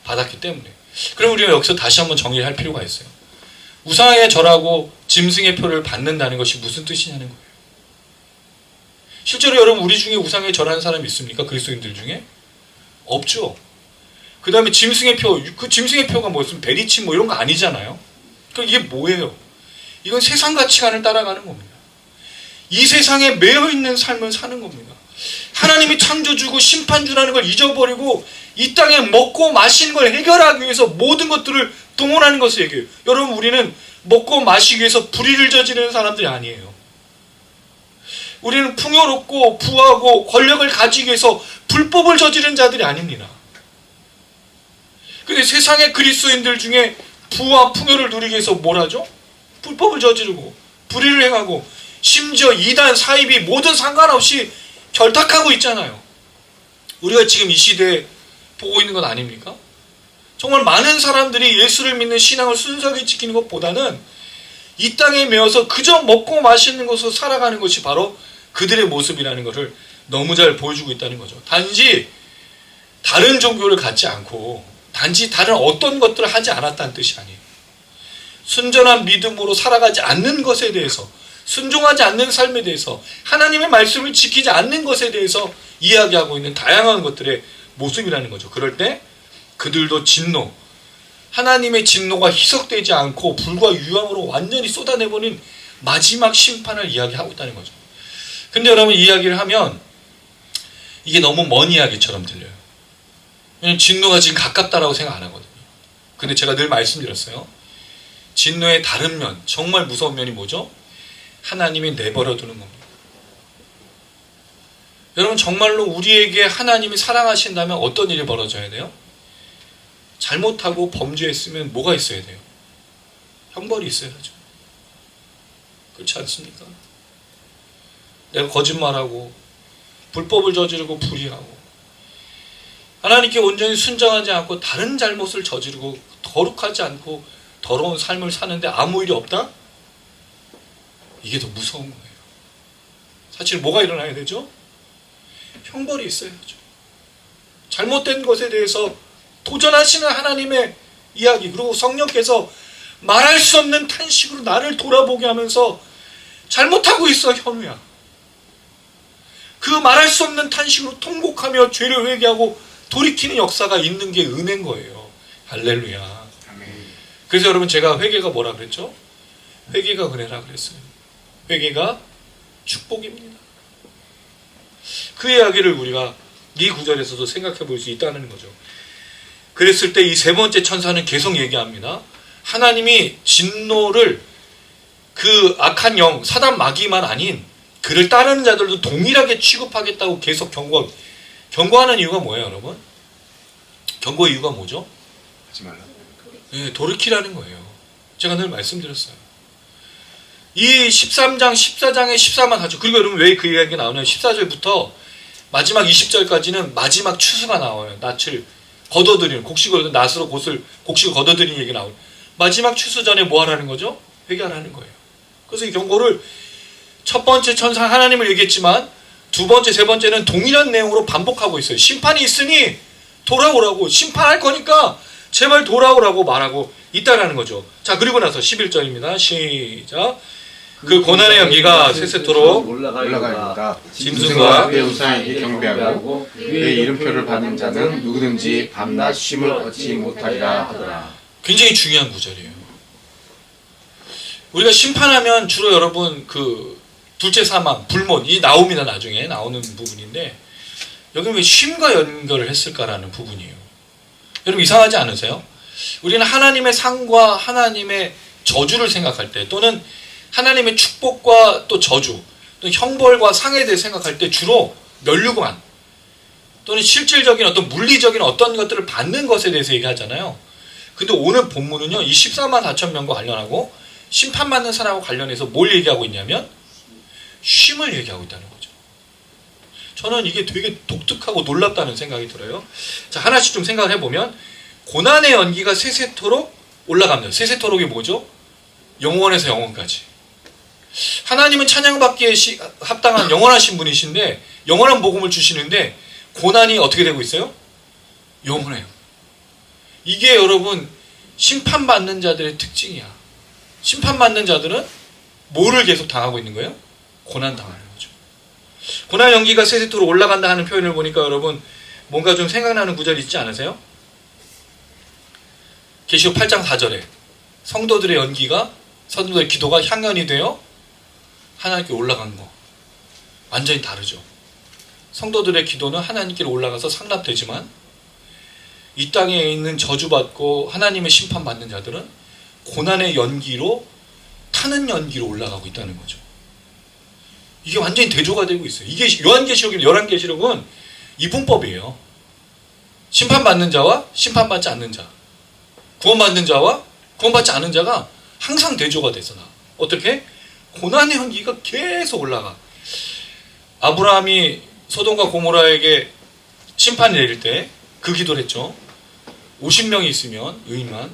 받았기 때문에. 그럼 우리가 여기서 다시 한번 정리를 할 필요가 있어요. 우상에게 절하고 짐승의 표를 받는다는 것이 무슨 뜻이냐는 거예요. 실제로 여러분 우리 중에 우상에 절하는 사람이 있습니까? 그리스도인들 중에? 없죠. 그 다음에 짐승의 표, 그 짐승의 표가 무슨 베리치 뭐 이런 거 아니잖아요. 그러니까 이게 뭐예요? 이건 세상 가치관을 따라가는 겁니다. 이 세상에 매여 있는 삶을 사는 겁니다. 하나님이 창조주고 심판주라는 걸 잊어버리고 이 땅에 먹고 마시는 걸 해결하기 위해서 모든 것들을 동원하는 것을 얘기해요. 여러분 우리는 먹고 마시기 위해서 불의를 저지르는 사람들이 아니에요. 우리는 풍요롭고 부하고 권력을 가지기 위해서 불법을 저지른 자들이 아닙니다. 근데 세상의 그리스도인들 중에 부와 풍요를 누리기 위해서 뭘 하죠? 불법을 저지르고 불의를 행하고 심지어 이단, 사이비 모든 상관없이 결탁하고 있잖아요. 우리가 지금 이 시대에 보고 있는 것 아닙니까? 정말 많은 사람들이 예수를 믿는 신앙을 순수하게 지키는 것보다는 이 땅에 매여서 그저 먹고 마시는 것으로 살아가는 것이 바로 그들의 모습이라는 것을 너무 잘 보여주고 있다는 거죠. 단지 다른 종교를 갖지 않고 단지 다른 어떤 것들을 하지 않았다는 뜻이 아니에요. 순전한 믿음으로 살아가지 않는 것에 대해서, 순종하지 않는 삶에 대해서, 하나님의 말씀을 지키지 않는 것에 대해서 이야기하고 있는 다양한 것들의 모습이라는 거죠. 그럴 때 그들도 진노, 하나님의 진노가 희석되지 않고 불과 유황으로 완전히 쏟아내버린 마지막 심판을 이야기하고 있다는 거죠. 근데 여러분 이 이야기를 하면 이게 너무 먼 이야기처럼 들려요. 왜냐면 진노가 지금 가깝다라고 생각 안 하거든요. 근데 제가 늘 말씀드렸어요. 진노의 다른 면, 정말 무서운 면이 뭐죠? 하나님이 내버려 두는 겁니다. 여러분 정말로 우리에게 하나님이 사랑하신다면 어떤 일이 벌어져야 돼요? 잘못하고 범죄했으면 뭐가 있어야 돼요? 형벌이 있어야죠. 그렇지 않습니까? 내가 거짓말하고 불법을 저지르고 불의하고 하나님께 온전히 순종하지 않고 다른 잘못을 저지르고 거룩하지 않고 더러운 삶을 사는데 아무 일이 없다? 이게 더 무서운 거예요. 사실 뭐가 일어나야 되죠? 형벌이 있어야죠. 잘못된 것에 대해서 도전하시는 하나님의 이야기, 그리고 성령께서 말할 수 없는 탄식으로 나를 돌아보게 하면서 잘못하고 있어 현우야. 그 말할 수 없는 탄식으로 통곡하며 죄를 회개하고 돌이키는 역사가 있는 게 은혜인 거예요. 할렐루야. 그래서 여러분 제가 회개가 뭐라 그랬죠? 회개가 은혜라 그랬어요. 회개가 축복입니다. 그 이야기를 우리가 이 구절에서도 생각해 볼 수 있다는 거죠. 그랬을 때 이 세 번째 천사는 계속 얘기합니다. 하나님이 진노를 그 악한 영, 사단 마귀만 아닌 그를 따르는 자들도 동일하게 취급하겠다고 계속 경고하는 이유가 뭐예요, 여러분? 경고의 이유가 뭐죠? 하지 말라. 네, 돌이키라는 거예요. 제가 늘 말씀드렸어요. 이 13장, 14장에 14만 4절, 그리고 여러분 왜 그 이야기가 나오냐면 14절부터 마지막 20절까지는 마지막 추수가 나와요. 낯을 걷어들이는, 곡식을 낫으로 곡식을 걷어들이는 얘기가 나와요. 마지막 추수 전에 뭐 하라는 거죠? 회개하라는 거예요. 그래서 이 경고를 첫 번째 천사 하나님을 얘기했지만 두 번째, 세 번째는 동일한 내용으로 반복하고 있어요. 심판이 있으니 돌아오라고, 심판할 거니까 제발 돌아오라고 말하고 있다라는 거죠. 자, 그리고 나서 11절입니다. 시작. 그 고난의 연기가 세세토록 올라가리로다. 짐승과 그의 우상에게 경배하고 그의 이름표를 받는 자는 누구든지 밤낮 쉼을 얻지 못하리라 하더라. 굉장히 중요한 구절이에요. 우리가 심판하면 주로 여러분 그 둘째 사망, 불못 이 나옵니다. 나중에 나오는 부분인데 여기는 왜 쉼과 연결을 했을까라는 부분이에요. 여러분 이상하지 않으세요? 우리는 하나님의 상과 하나님의 저주를 생각할 때 또는 하나님의 축복과 또 저주 또 형벌과 상에 대해 생각할 때 주로 면류관 또는 실질적인 어떤 물리적인 어떤 것들을 받는 것에 대해서 얘기하잖아요. 근데 오늘 본문은요 이 14만 4천 명과 관련하고 심판받는 사람하고 관련해서 뭘 얘기하고 있냐면 쉼을 얘기하고 있다는 거죠. 저는 이게 되게 독특하고 놀랍다는 생각이 들어요. 자, 하나씩 좀 생각을 해보면 고난의 연기가 세세토록 올라갑니다. 세세토록이 뭐죠? 영원에서 영원까지. 하나님은 찬양받기에 합당한 영원하신 분이신데 영원한 복음을 주시는데 고난이 어떻게 되고 있어요? 영원해요. 이게 여러분 심판받는 자들의 특징이야. 심판받는 자들은 뭐를 계속 당하고 있는 거예요? 고난 당하는 거죠. 고난 연기가 세세토록 올라간다 하는 표현을 보니까 여러분 뭔가 좀 생각나는 구절이 있지 않으세요? 계시록 8장 4절에 성도들의 연기가 성도들의 기도가 향연이 되어 하나님께 올라간 거 완전히 다르죠. 성도들의 기도는 하나님께로 올라가서 상납되지만 이 땅에 있는 저주받고 하나님의 심판받는 자들은 고난의 연기로 타는 연기로 올라가고 있다는 거죠. 이게 완전히 대조가 되고 있어요. 이게 요한계시록이나 열왕계시록은 이분법이에요. 심판받는 자와 심판받지 않는 자, 구원받는 자와 구원받지 않은 자가 항상 대조가 돼서 나. 어떻게? 고난의 연기가 계속 올라가. 아브라함이 소돔과 고모라에게 심판을 내릴 때 그 기도를 했죠. 50명이 있으면 의인만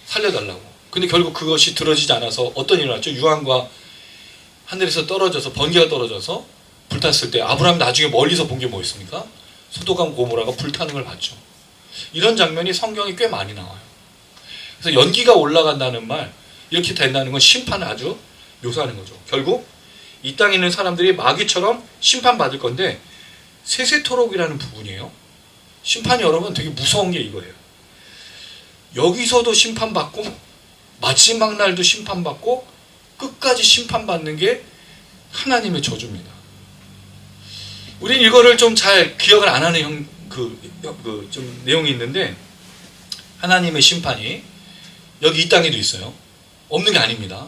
살려달라고. 근데 결국 그것이 들어지지 않아서 어떤 일이 일어났죠? 유황과 하늘에서 떨어져서 번개가 떨어져서 불탔을 때 아브라함이 나중에 멀리서 본 게 뭐였습니까? 소돔과 고모라가 불타는 걸 봤죠. 이런 장면이 성경에 꽤 많이 나와요. 그래서 연기가 올라간다는 말, 이렇게 된다는 건 심판을 아주 묘사하는 거죠. 결국 이 땅에 있는 사람들이 마귀처럼 심판받을 건데 세세토록이라는 부분이에요. 심판이 여러분 되게 무서운 게 이거예요. 여기서도 심판받고 마지막 날도 심판받고 끝까지 심판받는 게 하나님의 저주입니다. 우린 이거를 좀 잘 기억을 안 하는 좀 내용이 있는데 하나님의 심판이 여기 이 땅에도 있어요. 없는 게 아닙니다.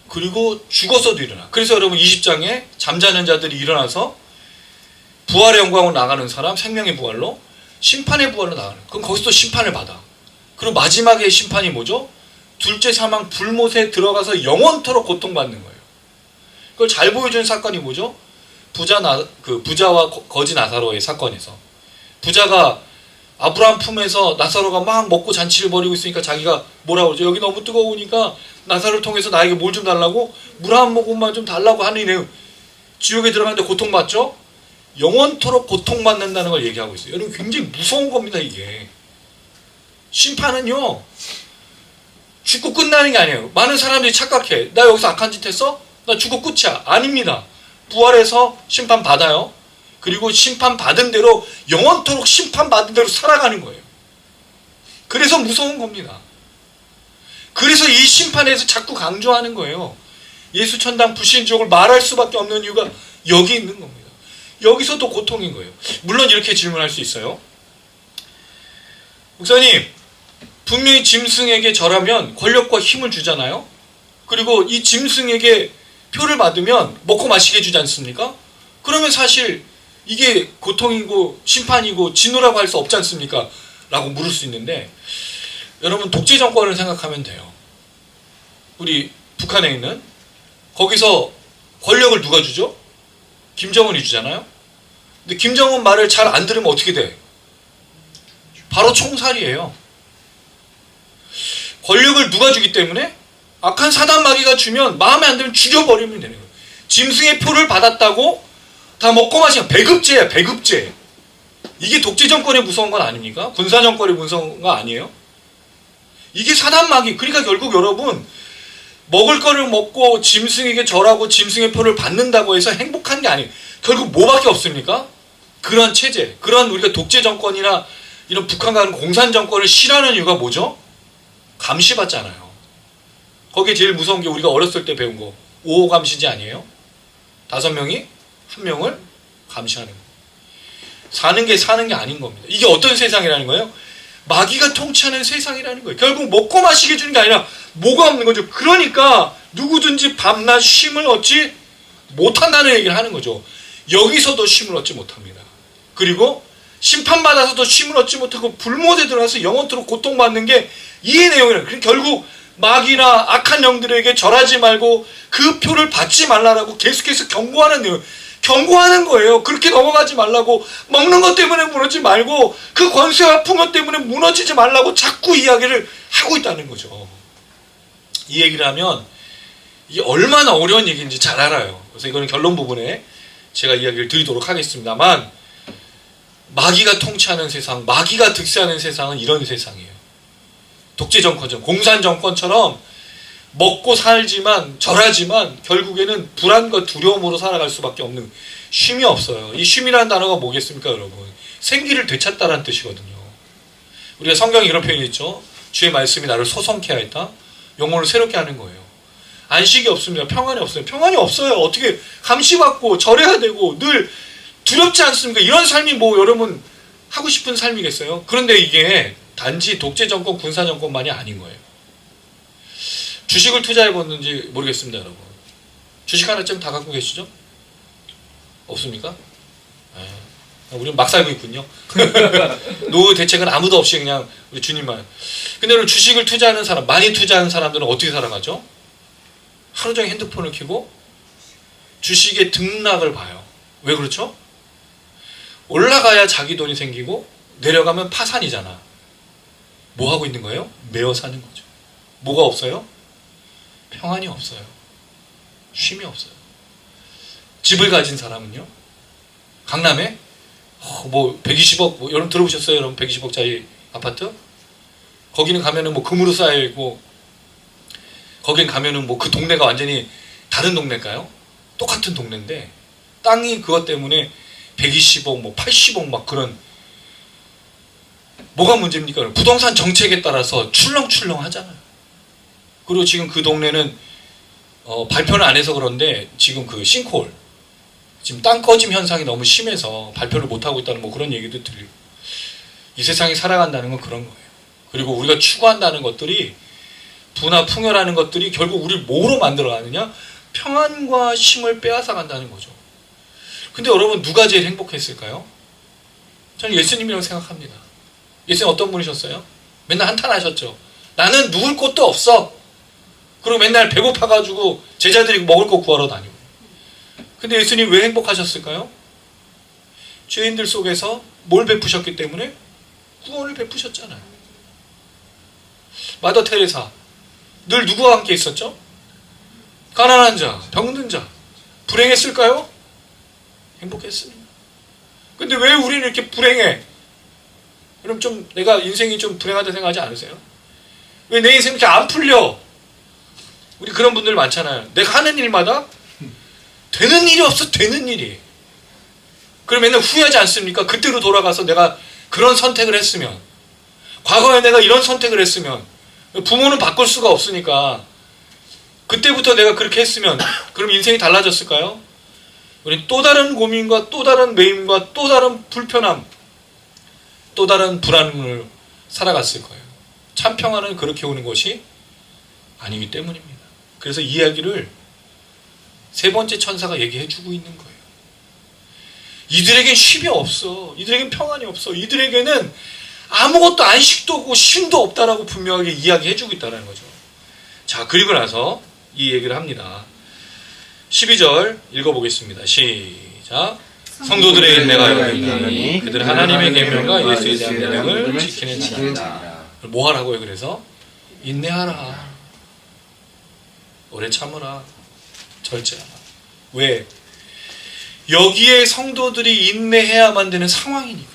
그리고 죽어서도 일어나. 그래서 여러분 20장에 잠자는 자들이 일어나서 부활의 영광으로 나가는 사람, 생명의 부활로 심판의 부활로 나가는. 그럼 거기서 심판을 받아. 그리고 마지막의 심판이 뭐죠? 둘째 사망 불못에 들어가서 영원토록 고통받는 거예요. 그걸 잘 보여주는 사건이 뭐죠? 부자와 거지 나사로의 사건에서 부자가 아브라함 품에서 나사로가 막 먹고 잔치를 벌이고 있으니까 자기가 뭐라고 그러죠? 여기 너무 뜨거우니까 나사로를 통해서 나에게 뭘 좀 달라고? 물 한 모금만 좀 달라고 하는 내용. 지옥에 들어가는데 고통받죠? 영원토록 고통받는다는 걸 얘기하고 있어요. 여러분 굉장히 무서운 겁니다. 이게 심판은요 죽고 끝나는 게 아니에요. 많은 사람들이 착각해. 나 여기서 악한 짓 했어? 나 죽고 끝이야. 아닙니다. 부활해서 심판받아요. 그리고 심판받은 대로 영원토록 심판받은 대로 살아가는 거예요. 그래서 무서운 겁니다. 그래서 이 심판에서 자꾸 강조하는 거예요. 예수 천당 불신족을 말할 수밖에 없는 이유가 여기 있는 겁니다. 여기서도 고통인 거예요. 물론 이렇게 질문할 수 있어요. 목사님, 분명히 짐승에게 절하면 권력과 힘을 주잖아요. 그리고 이 짐승에게 표를 받으면 먹고 마시게 해주지 않습니까? 그러면 사실 이게 고통이고 심판이고 진노라고 할 수 없지 않습니까? 라고 물을 수 있는데 여러분 독재 정권을 생각하면 돼요. 우리 북한에 있는 거기서 권력을 누가 주죠? 김정은이 주잖아요. 근데 김정은 말을 잘 안 들으면 어떻게 돼? 바로 총살이에요. 권력을 누가 주기 때문에 악한 사단 마귀가 주면 마음에 안 들면 죽여버리면 되는 거예요. 짐승의 표를 받았다고 다 먹고 마시면 배급제야, 배급제. 이게 독재 정권의 무서운 건 아닙니까? 군사 정권의 무서운 거 아니에요? 이게 사단 마귀. 그러니까 결국 여러분 먹을 거를 먹고 짐승에게 절하고 짐승의 표를 받는다고 해서 행복한 게 아니에요. 결국 뭐밖에 없습니까? 그런 체제, 그런 우리가 독재 정권이나 이런 북한 같은 공산 정권을 싫어하는 이유가 뭐죠? 감시받잖아요. 거기에 제일 무서운 게 우리가 어렸을 때 배운 거 5호 감시제 아니에요? 5명이 1명을 감시하는 거. 사는 게 아닌 겁니다. 이게 어떤 세상이라는 거예요? 마귀가 통치하는 세상이라는 거예요. 결국 먹고 마시게 주는 게 아니라 뭐가 없는 거죠. 그러니까 누구든지 밤낮 쉼을 얻지 못한다는 얘기를 하는 거죠. 여기서도 쉼을 얻지 못합니다. 그리고 심판받아서도 쉼을 얻지 못하고 불못에 들어가서 영원토록 고통받는 게 이 내용이에요. 결국 마귀나 악한 영들에게 절하지 말고 그 표를 받지 말라라고 계속해서 경고하는 거예요. 그렇게 넘어가지 말라고, 먹는 것 때문에 무너지지 말고 그 권세와 풍요 때문에 무너지지 말라고 자꾸 이야기를 하고 있다는 거죠. 이 얘기를 하면 이게 얼마나 어려운 얘기인지 잘 알아요. 그래서 이거는 결론 부분에 제가 이야기를 드리도록 하겠습니다만, 마귀가 통치하는 세상, 마귀가 득세하는 세상은 이런 세상이에요. 독재 정권처럼, 공산 정권처럼 먹고 살지만 절하지만 결국에는 불안과 두려움으로 살아갈 수밖에 없는, 쉼이 없어요. 이 쉼이라는 단어가 뭐겠습니까, 여러분? 생기를 되찾다라는 뜻이거든요. 우리가 성경에 이런 표현이 있죠. 주의 말씀이 나를 소성케 하였다. 영혼을 새롭게 하는 거예요. 안식이 없습니다. 평안이 없어요. 평안이 없어요. 어떻게 감시받고 절해야 되고 늘 두렵지 않습니까? 이런 삶이 뭐 여러분 하고 싶은 삶이겠어요? 그런데 이게 단지 독재 정권, 군사 정권만이 아닌 거예요. 주식을 투자해 봤는지 모르겠습니다, 여러분. 주식 하나쯤 다 갖고 계시죠? 없습니까? 우리는 막 살고 있군요. 노후 대책은 아무도 없이 그냥 우리 주님만. 근데 여러분, 주식을 투자하는 사람, 많이 투자하는 사람들은 어떻게 살아가죠? 하루 종일 핸드폰을 켜고 주식의 등락을 봐요. 왜 그렇죠? 올라가야 자기 돈이 생기고 내려가면 파산이잖아. 뭐 하고 있는 거예요? 매어 사는 거죠. 뭐가 없어요? 평안이 없어요. 쉼이 없어요. 집을 가진 사람은요? 강남에 뭐 120억, 뭐 여러분 들어보셨어요? 여러분 120억짜리 아파트? 거기는 가면은 뭐 금으로 쌓여 있고, 거긴 가면은 뭐 그 동네가 완전히 다른 동네일까요? 똑같은 동네인데 땅이 그것 때문에 120억, 뭐 80억 막 그런. 뭐가 문제입니까? 부동산 정책에 따라서 출렁출렁 하잖아요. 그리고 지금 그 동네는 발표는 안 해서 그런데 지금 그 싱크홀, 지금 땅 꺼짐 현상이 너무 심해서 발표를 못 하고 있다는 뭐 그런 얘기도 들리고. 이 세상이 살아간다는 건 그런 거예요. 그리고 우리가 추구한다는 것들이, 부나 풍요라는 것들이 결국 우리를 뭐로 만들어가느냐? 평안과 쉼을 빼앗아 간다는 거죠. 근데 여러분, 누가 제일 행복했을까요? 저는 예수님이라고 생각합니다. 예수님 어떤 분이셨어요? 맨날 한탄하셨죠. 나는 누울 곳도 없어. 그리고 맨날 배고파가지고 제자들이 먹을 거 구하러 다니고. 근데 예수님 왜 행복하셨을까요? 죄인들 속에서 뭘 베푸셨기 때문에? 구원을 베푸셨잖아요. 마더 테레사, 늘 누구와 함께 있었죠? 가난한 자, 병든 자. 불행했을까요? 행복했습니다. 근데 왜 우리는 이렇게 불행해? 그럼 좀 내가 인생이 좀 불행하다 생각하지 않으세요? 왜 내 인생이 이렇게 안 풀려? 우리 그런 분들 많잖아요. 내가 하는 일마다 되는 일이 없어. 되는 일이. 그럼 맨날 후회하지 않습니까? 그때로 돌아가서 내가 그런 선택을 했으면, 과거에 내가 이런 선택을 했으면. 부모는 바꿀 수가 없으니까 그때부터 내가 그렇게 했으면 그럼 인생이 달라졌을까요? 우리 또 다른 고민과 또 다른 매임과 또 다른 불편함, 또 다른 불안을 살아갔을 거예요. 참 평안은 그렇게 오는 것이 아니기 때문입니다. 그래서 이 이야기를 세 번째 천사가 얘기해주고 있는 거예요. 이들에겐 쉼이 없어. 이들에겐 평안이 없어. 이들에게는 아무것도, 안식도 없고 쉼도 없다라고 분명하게 이야기해주고 있다는 거죠. 자, 그리고 나서 이 얘기를 합니다. 12절 읽어보겠습니다. 시작. 성도들의 내가 여기니 그들 하나님의 계명과 예수에 대한 내용을 지키는 자라. 뭐 하라고요? 그래서 인내하라. 오래 참으라. 절제하라. 왜? 여기에 성도들이 인내해야만 되는 상황이니까.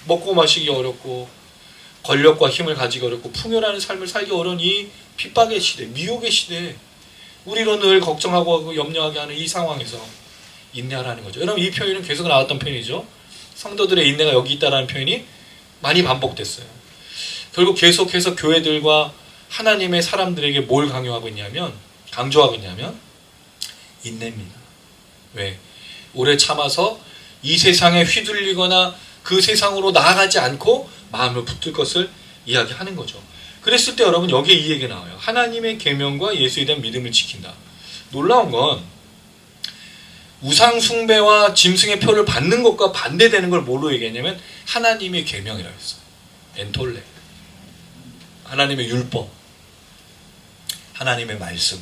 먹고 마시기 어렵고 권력과 힘을 가지기 어렵고 풍요라는 삶을 살기 어려운 이 핍박의 시대, 미혹의 시대, 우리로 늘 걱정하고 하고 염려하게 하는 이 상황에서 인내하라는 거죠. 여러분, 이 표현은 계속 나왔던 표현이죠. 성도들의 인내가 여기 있다는 표현이 많이 반복됐어요. 결국 계속해서 교회들과 하나님의 사람들에게 뭘 강조하고 있냐면 인내입니다. 왜? 오래 참아서 이 세상에 휘둘리거나 그 세상으로 나아가지 않고 마음을 붙들 것을 이야기하는 거죠. 그랬을 때 여러분, 여기에 이 얘기 나와요. 하나님의 계명과 예수에 대한 믿음을 지킨다. 놀라운 건 우상 숭배와 짐승의 표를 받는 것과 반대되는 걸 뭘로 얘기했냐면 하나님의 계명이라고 했어요. 엔톨레. 하나님의 율법. 하나님의 말씀.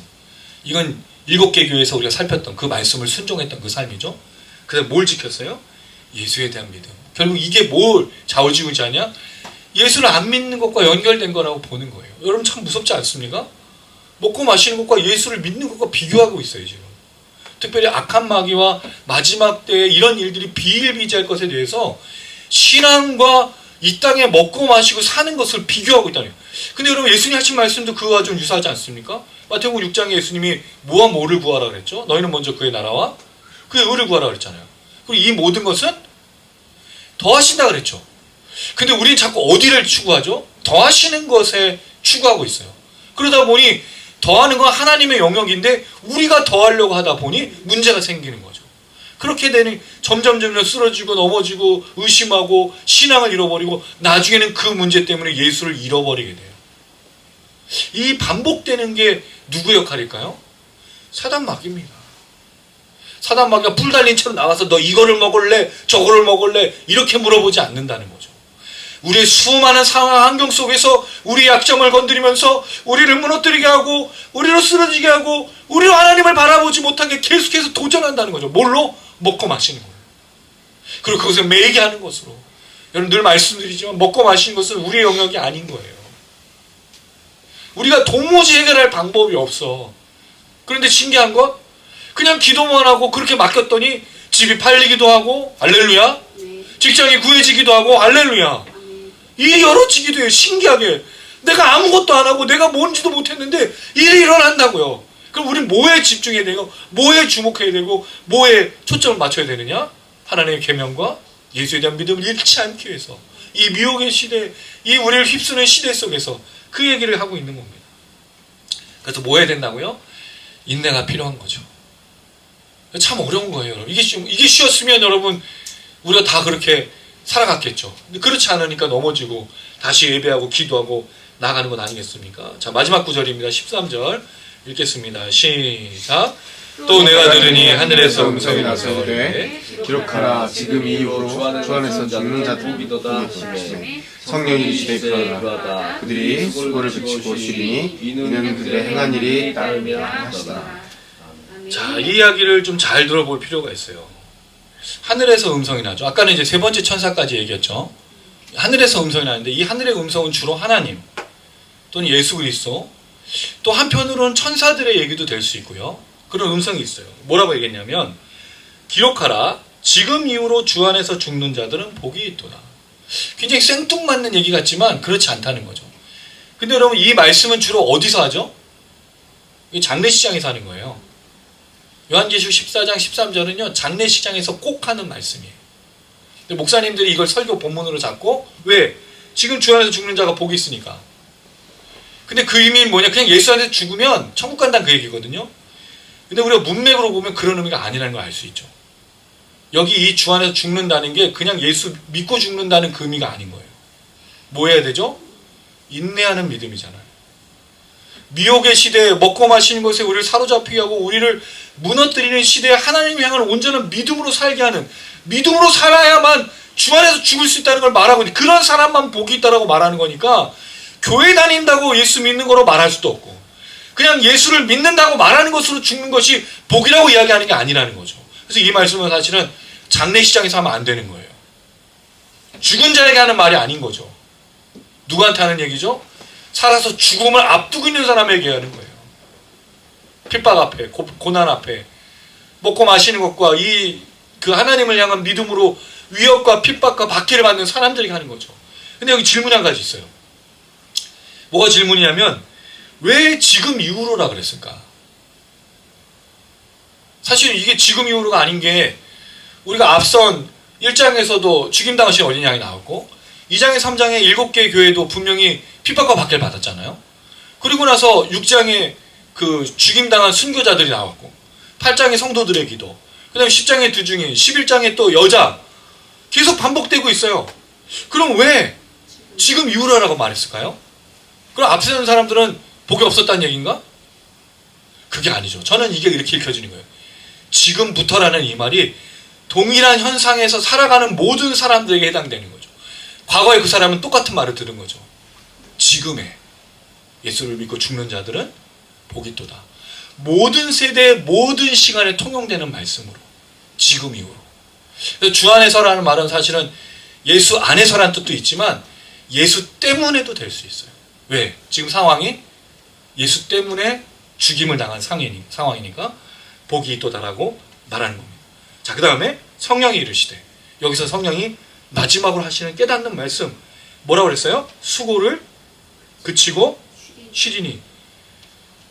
이건 7개 교회에서 우리가 살폈던 그 말씀을 순종했던 그 삶이죠. 그래서 뭘 지켰어요? 예수에 대한 믿음. 결국 이게 뭘 좌우지우지하냐? 예수를 안 믿는 것과 연결된 거라고 보는 거예요. 여러분 참 무섭지 않습니까? 먹고 마시는 것과 예수를 믿는 것과 비교하고 있어요, 지금. 특별히 악한 마귀와 마지막 때에 이런 일들이 비일비재할 것에 대해서 신앙과 이 땅에 먹고 마시고 사는 것을 비교하고 있다는 거예요. 근데 여러분 예수님 하신 말씀도 그와 좀 유사하지 않습니까? 마태복음 6장에 예수님이 뭐와 뭐를 구하라 그랬죠? 너희는 먼저 그의 나라와 그의 의를 구하라 그랬잖아요. 그리고 이 모든 것은 더하신다 그랬죠. 근데 우리는 자꾸 어디를 추구하죠? 더하시는 것에 추구하고 있어요. 그러다 보니 더하는 건 하나님의 영역인데 우리가 더하려고 하다 보니 문제가 생기는 거죠. 그렇게 되니 점점 쓰러지고 넘어지고 의심하고 신앙을 잃어버리고 나중에는 그 문제 때문에 예수를 잃어버리게 돼요. 이 반복되는 게 누구 역할일까요? 사단 마귀입니다. 사단 마귀가 뿔 달린 채로 나와서 너 이거를 먹을래? 저거를 먹을래? 이렇게 물어보지 않는다는 거죠. 우리의 수많은 상황 환경 속에서 우리 약점을 건드리면서 우리를 무너뜨리게 하고 우리로 쓰러지게 하고 우리로 하나님을 바라보지 못하게 계속해서 도전한다는 거죠. 뭘로? 먹고 마시는 거예요. 그리고 그것을 매이게 하는 것으로. 여러분 늘 말씀드리지만 먹고 마시는 것은 우리의 영역이 아닌 거예요. 우리가 도무지 해결할 방법이 없어. 그런데 신기한 건 그냥 기도만 하고 그렇게 맡겼더니 집이 팔리기도 하고 할렐루야. 네. 직장이 구해지기도 하고 할렐루야. 일이 열어지기도 해요. 신기하게. 내가 아무것도 안 하고 내가 뭔지도 못했는데 일이 일어난다고요. 그럼 우리는 뭐에 집중해야 되고 뭐에 주목해야 되고 뭐에 초점을 맞춰야 되느냐? 하나님의 계명과 예수에 대한 믿음을 잃지 않기 위해서 이 미혹의 시대, 이 우리를 휩쓰는 시대 속에서 그 얘기를 하고 있는 겁니다. 그래서 뭐 해야 된다고요? 인내가 필요한 거죠. 참 어려운 거예요. 여러분. 이게 쉬웠으면 여러분 우리가 다 그렇게 살아갔겠죠. 근데 그렇지 않으니까 넘어지고 다시 예배하고 기도하고 나가는 건 아니겠습니까? 자, 마지막 구절입니다. 13절 읽겠습니다. 시작. 또 내가 들으니 하늘에서 음성이 나서 이르되 기록하라 지금 이후로 주 안에서 죽는 자들 믿어다 보시매 성령이 이시되 그러나 그들이 수고를 그치고 쉬리니 이는 그들의 행한 일이 따르미라 하시다. 자, 이 이야기를 좀 잘 들어볼 필요가 있어요. 하늘에서 음성이 나죠. 아까는 이제 세 번째 천사까지 얘기했죠. 하늘에서 음성이 나는데 이 하늘의 음성은 주로 하나님 또는 예수 그리스도 또 한편으로는 천사들의 얘기도 될 수 있고요. 그런 음성이 있어요. 뭐라고 얘기했냐면 기록하라 지금 이후로 주 안에서 죽는 자들은 복이 있도다. 굉장히 생뚱맞는 얘기 같지만 그렇지 않다는 거죠. 근데 여러분 이 말씀은 주로 어디서 하죠? 장례시장에서 하는 거예요. 요한계시록 14장 13절은요 장례시장에서 꼭 하는 말씀이에요. 근데 목사님들이 이걸 설교 본문으로 잡고 왜? 지금 주 안에서 죽는 자가 복이 있으니까. 근데 그 의미는 뭐냐? 그냥 예수 안에서 죽으면 천국 간다는 그 얘기거든요. 근데 우리가 문맥으로 보면 그런 의미가 아니라는 걸 알 수 있죠. 여기 이 주 안에서 죽는다는 게 그냥 예수 믿고 죽는다는 그 의미가 아닌 거예요. 뭐 해야 되죠? 인내하는 믿음이잖아요. 미혹의 시대에 먹고 마시는 것에 우리를 사로잡히게 하고 우리를 무너뜨리는 시대에 하나님을 향한 온전한 믿음으로 살게 하는, 믿음으로 살아야만 주 안에서 죽을 수 있다는 걸 말하고 있는데 그런 사람만 복이 있다라고 말하는 거니까 교회 다닌다고 예수 믿는 거로 말할 수도 없고 그냥 예수를 믿는다고 말하는 것으로 죽는 것이 복이라고 이야기하는 게 아니라는 거죠. 그래서 이 말씀은 사실은 장례시장에서 하면 안 되는 거예요. 죽은 자에게 하는 말이 아닌 거죠. 누구한테 하는 얘기죠? 살아서 죽음을 앞두고 있는 사람에게 하는 거예요. 핍박 앞에, 고난 앞에 먹고 마시는 것과 그 하나님을 향한 믿음으로 위협과 핍박과 박해를 받는 사람들에게 하는 거죠. 근데 여기 질문이 한 가지 있어요. 뭐가 질문이냐면 왜 지금 이후로라 그랬을까? 사실 이게 지금 이후로가 아닌 게 우리가 앞선 1장에서도 죽임당하신 어린 양이 나왔고 2장에 3장에 7개의 교회도 분명히 핍박과 박해를 받았잖아요. 그리고 나서 6장에 그 죽임당한 순교자들이 나왔고 8장에 성도들의 기도, 그 다음에 10장에 두 증인, 11장에 또 여자 계속 반복되고 있어요. 그럼 왜 지금 이후로라고 말했을까요? 그럼 앞서는 사람들은 복이 없었다는 얘기인가? 그게 아니죠. 저는 이게 이렇게 읽혀지는 거예요. 지금부터라는 이 말이 동일한 현상에서 살아가는 모든 사람들에게 해당되는 거죠. 과거에 그 사람은 똑같은 말을 들은 거죠. 지금에 예수를 믿고 죽는 자들은 복이 있도다. 모든 세대 모든 시간에 통용되는 말씀으로 지금 이후로. 그래서 주 안에서라는 말은 사실은 예수 안에서라는 뜻도 있지만 예수 때문에도 될 수 있어요. 왜? 지금 상황이 예수 때문에 죽임을 당한 상황이니까 복이 있도다라고 말하는 겁니다. 자, 그 다음에 성령이 이르시되, 여기서 성령이 마지막으로 하시는 깨닫는 말씀 뭐라고 그랬어요? 수고를 그치고 쉬리니.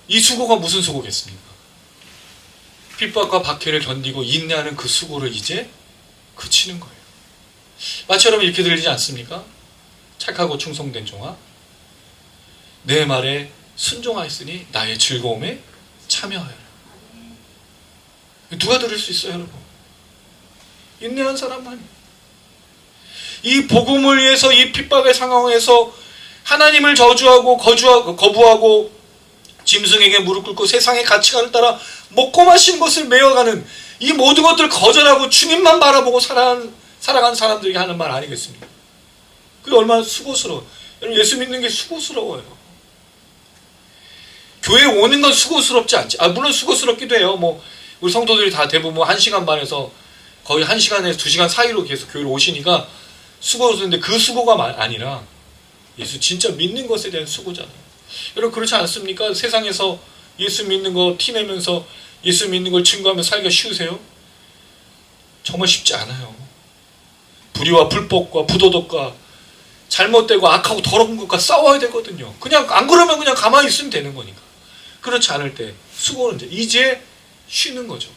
이 수고가 무슨 수고겠습니까? 핍박과 박해를 견디고 인내하는 그 수고를 이제 그치는 거예요. 마치 여러분 이렇게 들리지 않습니까? 착하고 충성된 종아, 내 말에 순종하였으니 나의 즐거움에 참여하여라. 누가 들을 수 있어요, 여러분? 인내한 사람만. 이 복음을 위해서 이 핍박의 상황에서 하나님을 저주하고 거부하고 짐승에게 무릎 꿇고 세상의 가치관을 따라 먹고 마시는 것을 메워가는 이 모든 것들을 거절하고 주님만 바라보고 살아간 사람들에게 하는 말 아니겠습니까? 그게 얼마나 수고스러워. 여러분, 예수 믿는 게 수고스러워요. 교회 오는 건 수고스럽지 않지. 물론 수고스럽기도 해요. 우리 성도들이 다 대부분 1시간 반에서 거의 1시간에서 2시간 사이로 계속 교회를 오시니까 수고스러운데 그 수고가 아니라 예수 진짜 믿는 것에 대한 수고잖아요. 여러분, 그렇지 않습니까? 세상에서 예수 믿는 거 티내면서 예수 믿는 걸 증거하며 살기가 쉬우세요? 정말 쉽지 않아요. 불의와 불법과 부도덕과 잘못되고 악하고 더러운 것과 싸워야 되거든요. 그냥 안 그러면 그냥 가만히 있으면 되는 거니까. 그렇지 않을 때 수고는 이제 쉬는 거죠.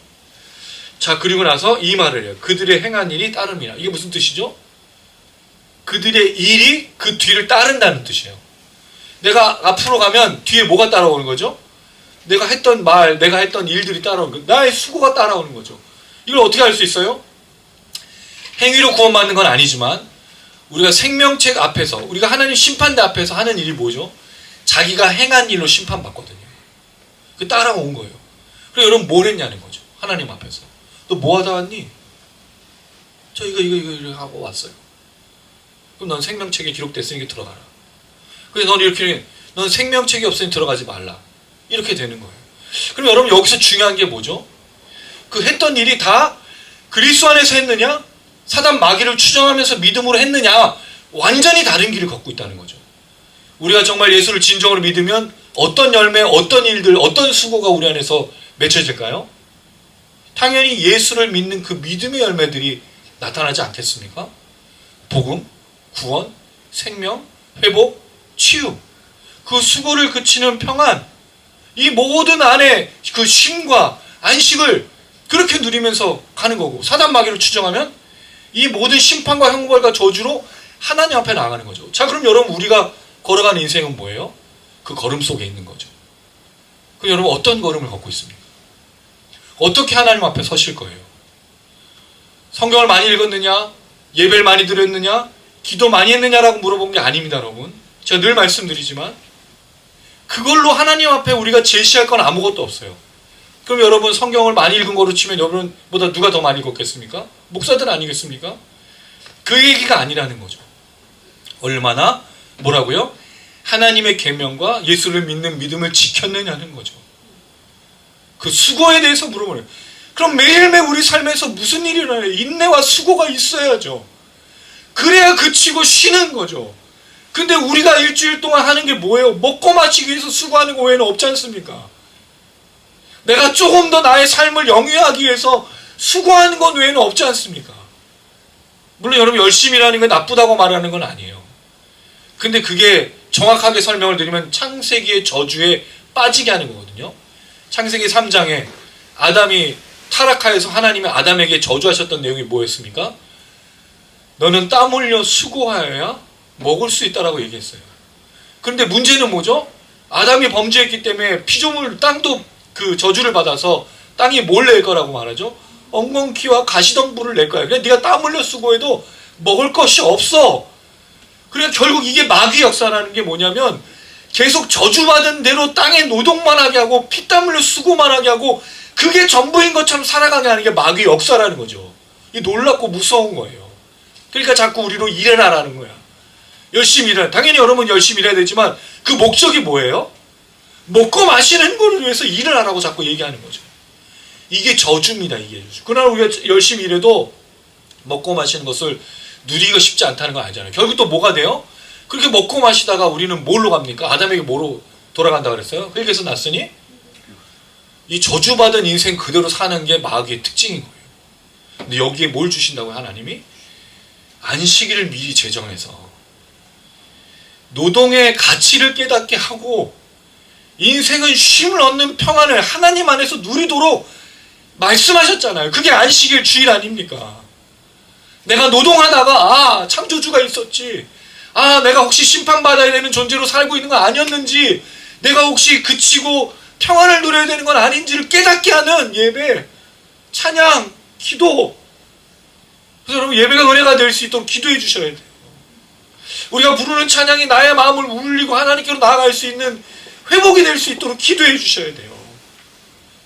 자, 그리고 나서 이 말을 해요. 그들의 행한 일이 따름이라. 이게 무슨 뜻이죠? 그들의 일이 그 뒤를 따른다는 뜻이에요. 내가 앞으로 가면 뒤에 뭐가 따라오는 거죠? 내가 했던 말, 내가 했던 일들이 따라오는 거죠. 나의 수고가 따라오는 거죠. 이걸 어떻게 할 수 있어요? 행위로 구원받는 건 아니지만 우리가 생명책 앞에서, 우리가 하나님 심판대 앞에서 하는 일이 뭐죠? 자기가 행한 일로 심판받거든요. 그 따라온 거예요. 그래서 여러분 뭘 했냐는 거죠. 하나님 앞에서. 너 뭐 하다 왔니? 저 이거 하고 왔어요. 그럼 넌 생명책에 기록됐으니까 들어가라. 그래서 넌 생명책이 없으니 들어가지 말라. 이렇게 되는 거예요. 그럼 여러분 여기서 중요한 게 뭐죠? 그 했던 일이 다 그리스도 안에서 했느냐? 사단 마귀를 추정하면서 믿음으로 했느냐? 완전히 다른 길을 걷고 있다는 거죠. 우리가 정말 예수를 진정으로 믿으면 어떤 열매, 어떤 일들, 어떤 수고가 우리 안에서 맺혀질까요? 당연히 예수를 믿는 그 믿음의 열매들이 나타나지 않겠습니까? 복음, 구원, 생명, 회복, 치유, 그 수고를 그치는 평안, 이 모든 안에 그 쉼과 안식을 그렇게 누리면서 가는 거고, 사단 마귀를 추정하면 이 모든 심판과 형벌과 저주로 하나님 앞에 나가는 거죠. 자, 그럼 여러분 우리가 걸어가는 인생은 뭐예요? 그 걸음 속에 있는 거죠. 그럼 여러분 어떤 걸음을 걷고 있습니까? 어떻게 하나님 앞에 서실 거예요? 성경을 많이 읽었느냐? 예배를 많이 드렸느냐? 기도 많이 했느냐라고 물어본 게 아닙니다, 여러분. 제가 늘 말씀드리지만 그걸로 하나님 앞에 우리가 제시할 건 아무것도 없어요. 그럼 여러분 성경을 많이 읽은 거로 치면 여러분보다 누가 더 많이 읽었겠습니까? 목사들 아니겠습니까? 그 얘기가 아니라는 거죠. 얼마나 뭐라고요? 하나님의 계명과 예수를 믿는 믿음을 지켰느냐는 거죠. 그 수고에 대해서 물어보는. 그럼 매일매일 우리 삶에서 무슨 일이 일어나요? 인내와 수고가 있어야죠. 그래야 그치고 쉬는 거죠. 근데 우리가 일주일 동안 하는 게 뭐예요? 먹고 마시기 위해서 수고하는 거 외에는 없지 않습니까? 내가 조금 더 나의 삶을 영위하기 위해서 수고하는 것 외에는 없지 않습니까? 물론 여러분 열심히 일하는 게 나쁘다고 말하는 건 아니에요. 근데 그게 정확하게 설명을 드리면 창세기의 저주에 빠지게 하는 거거든요. 창세기 3장에 아담이 타락하여서 하나님이 아담에게 저주하셨던 내용이 뭐였습니까? 너는 땀 흘려 수고하여야 먹을 수 있다라고 얘기했어요. 그런데 문제는 뭐죠? 아담이 범죄했기 때문에 피조물 땅도 그 저주를 받아서 땅이 뭘 낼 거라고 말하죠? 엉겅퀴와 가시덤불을 낼 거야. 그래 네가 땀 흘려 수고해도 먹을 것이 없어. 그래 결국 이게 마귀 역사라는 게 뭐냐면 계속 저주받은 대로 땅에 노동만 하게 하고 피땀 흘려 수고만 하게 하고 그게 전부인 것처럼 살아가게 하는 게 마귀 역사라는 거죠. 이게 놀랍고 무서운 거예요. 그러니까 자꾸 우리로 일어나라는 거야. 열심히 일해. 당연히 여러분 열심히 일해야 되지만 그 목적이 뭐예요? 먹고 마시는 걸 위해서 일을 하라고 자꾸 얘기하는 거죠. 이게 저주입니다. 이게. 그러나 우리가 열심히 일해도 먹고 마시는 것을 누리기가 쉽지 않다는 건 아니잖아요. 결국 또 뭐가 돼요? 그렇게 먹고 마시다가 우리는 뭘로 갑니까? 아담에게 뭐로 돌아간다 그랬어요? 흙에서 났으니 이 저주받은 인생 그대로 사는 게 마귀의 특징인 거예요. 근데 여기에 뭘 주신다고요? 하나님이? 안식일을 미리 제정해서 노동의 가치를 깨닫게 하고 인생은 쉼을 얻는 평안을 하나님 안에서 누리도록 말씀하셨잖아요. 그게 안식일 주일 아닙니까? 내가 노동하다가 창조주가 있었지, 내가 혹시 심판받아야 되는 존재로 살고 있는 건 아니었는지, 내가 혹시 그치고 평안을 누려야 되는 건 아닌지를 깨닫게 하는 예배, 찬양, 기도. 그래서 여러분 예배가 은혜가 될 수 있도록 기도해 주셔야 돼요. 우리가 부르는 찬양이 나의 마음을 울리고 하나님께로 나아갈 수 있는 회복이 될 수 있도록 기도해 주셔야 돼요.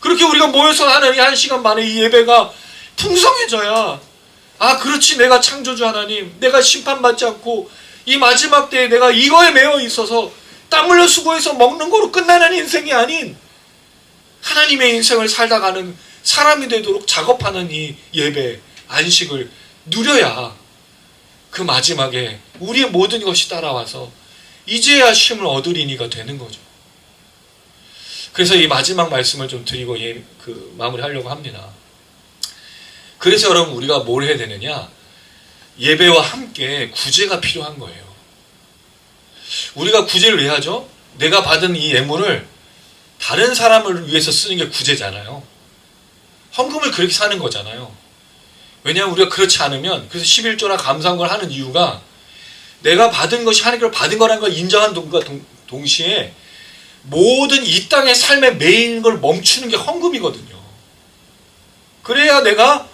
그렇게 우리가 모여서 하는 이 1시간 만에 이 예배가 풍성해져야, 그렇지, 내가 창조주 하나님, 내가 심판받지 않고 이 마지막 때에 내가 이거에 매여 있어서 땀 흘려 수고해서 먹는 거로 끝나는 인생이 아닌 하나님의 인생을 살다 가는 사람이 되도록 작업하는 이 예배, 안식을 누려야 그 마지막에 우리의 모든 것이 따라와서 이제야 쉼을 얻으리니가 되는 거죠. 그래서 이 마지막 말씀을 좀 드리고 마무리하려고 합니다. 그래서 여러분 우리가 뭘 해야 되느냐? 예배와 함께 구제가 필요한 거예요. 우리가 구제를 왜 하죠? 내가 받은 이 예물을 다른 사람을 위해서 쓰는 게 구제잖아요. 헌금을 그렇게 사는 거잖아요. 왜냐하면 우리가 그렇지 않으면, 그래서 11조나 감사한 걸 하는 이유가 내가 받은 것이 하나님께로 받은 거라는 걸 인정한 동시에 모든 이 땅의 삶의 메인 걸 멈추는 게 헌금이거든요. 그래야 내가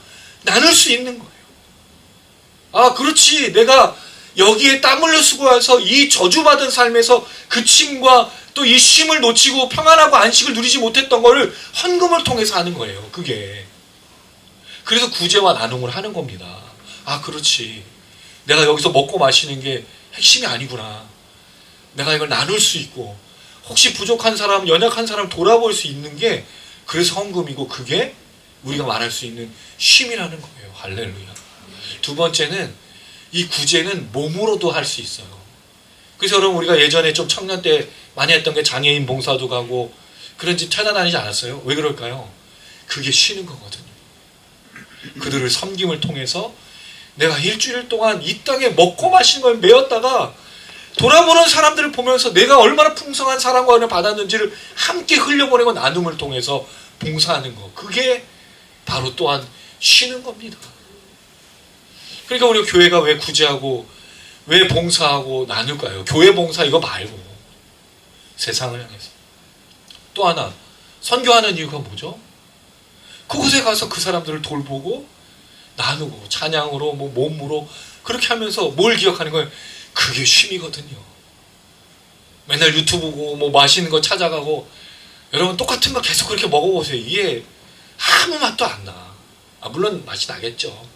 나눌 수 있는 거예요. 그렇지, 내가 여기에 땀 흘려 수고해서 이 저주받은 삶에서 그침과 또 이 쉼을 놓치고 평안하고 안식을 누리지 못했던 거를 헌금을 통해서 하는 거예요. 그게. 그래서 구제와 나눔을 하는 겁니다. 그렇지, 내가 여기서 먹고 마시는 게 핵심이 아니구나. 내가 이걸 나눌 수 있고 혹시 부족한 사람, 연약한 사람 돌아볼 수 있는 게 그래서 헌금이고, 그게 우리가 말할 수 있는 쉼이라는 거예요. 할렐루야. 두 번째는 이 구제는 몸으로도 할 수 있어요. 그래서 여러분 우리가 예전에 좀 청년 때 많이 했던 게 장애인 봉사도 가고 그런 집 찾아다니지 않았어요? 왜 그럴까요? 그게 쉬는 거거든요. 그들을 섬김을 통해서 내가 일주일 동안 이 땅에 먹고 마시는 걸 메웠다가 돌아보는 사람들을 보면서 내가 얼마나 풍성한 사랑과 은혜를 받았는지를 함께 흘려보내고 나눔을 통해서 봉사하는 거, 그게 바로 또한 쉬는 겁니다. 그러니까 우리 교회가 왜 구제하고 왜 봉사하고 나눌까요? 교회 봉사 이거 말고 세상을 향해서. 또 하나, 선교하는 이유가 뭐죠? 그곳에 가서 그 사람들을 돌보고 나누고 찬양으로 몸으로 그렇게 하면서 뭘 기억하는 거예요? 그게 쉼이거든요. 맨날 유튜브 보고 맛있는 거 찾아가고, 여러분 똑같은 거 계속 그렇게 먹어보세요. 이게 아무 맛도 안 나. 물론 맛이 나겠죠.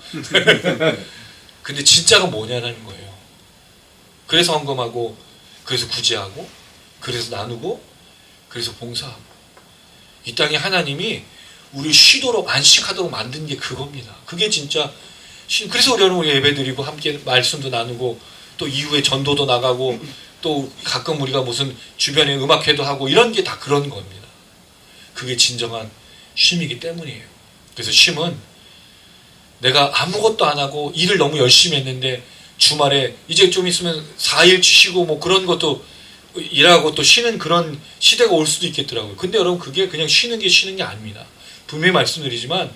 근데 진짜가 뭐냐는 거예요. 그래서 헌금하고, 그래서 구제하고, 그래서 나누고, 그래서 봉사하고. 이 땅에 하나님이 우리 쉬도록 안식하도록 만든 게 그겁니다. 그게 진짜 그래서 우리 예배드리고 함께 말씀도 나누고 또 이후에 전도도 나가고 또 가끔 우리가 무슨 주변에 음악회도 하고 이런 게 다 그런 겁니다. 그게 진정한 쉼이기 때문이에요. 그래서 쉼은 내가 아무것도 안 하고 일을 너무 열심히 했는데 주말에 이제 좀 있으면 4일 쉬고 그런 것도 일하고 또 쉬는 그런 시대가 올 수도 있겠더라고요. 근데 여러분 그게 그냥 쉬는 게 아닙니다. 분명히 말씀드리지만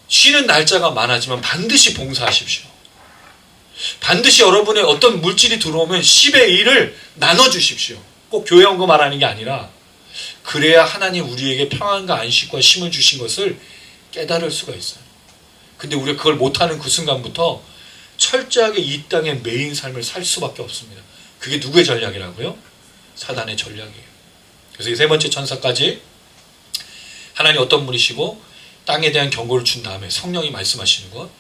쉬는 날짜가 많아지만 반드시 봉사하십시오. 반드시 여러분의 어떤 물질이 들어오면 10의 1을 나눠주십시오. 꼭 교회 온 거 말하는 게 아니라, 그래야 하나님 우리에게 평안과 안식과 쉼을 주신 것을 깨달을 수가 있어요. 근데 우리가 그걸 못하는 그 순간부터 철저하게 이 땅의 메인 삶을 살 수밖에 없습니다. 그게 누구의 전략이라고요? 사단의 전략이에요. 그래서 이 세 번째 천사까지 하나님 어떤 분이시고 땅에 대한 경고를 준 다음에 성령이 말씀하시는 것,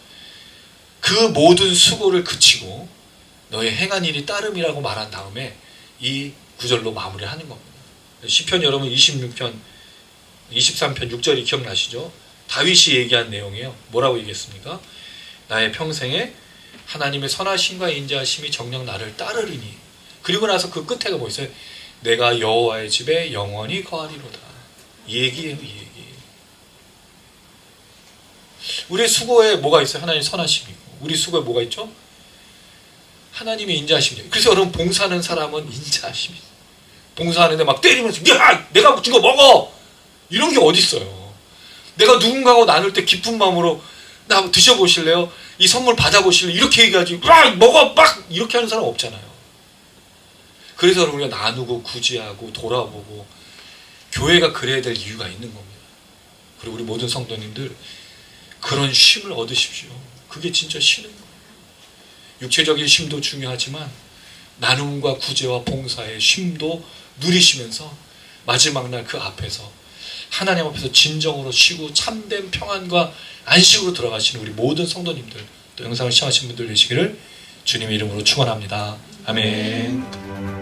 그 모든 수고를 그치고 너의 행한 일이 따름이라고 말한 다음에 이 구절로 마무리하는 겁니다. 시편 여러분 26편 23편 6절이 기억나시죠? 다윗이 얘기한 내용이에요. 뭐라고 얘기했습니까? 나의 평생에 하나님의 선하심과 인자하심이 정녕 나를 따르리니. 그리고 나서 그 끝에가 뭐 있어요? 내가 여호와의 집에 영원히 거하리로다. 이 얘기예요, 이 얘기. 우리의 수고에 뭐가 있어요? 하나님의 선하심이고. 우리 수고에 뭐가 있죠? 하나님의 인자하심이죠. 그래서 여러분 봉사하는 사람은 인자하심이 있어요. 봉사하는데 막 때리면서 야! 내가 준 거 먹어! 이런 게 어디 있어요. 내가 누군가하고 나눌 때 기쁜 마음으로 나 드셔보실래요? 이 선물 받아보실래요? 이렇게 얘기하지. 야! 먹어! 막! 이렇게 하는 사람 없잖아요. 그래서 우리가 나누고 구제하고 돌아보고 교회가 그래야 될 이유가 있는 겁니다. 그리고 우리 모든 성도님들 그런 쉼을 얻으십시오. 그게 진짜 쉬는 거예요. 육체적인 쉼도 중요하지만 나눔과 구제와 봉사의 쉼도 누리시면서 마지막 날 그 앞에서 하나님 앞에서 진정으로 쉬고 참된 평안과 안식으로 들어가시는 우리 모든 성도님들, 또 영상을 시청하신 분들 되시기를 주님의 이름으로 축원합니다. 아멘.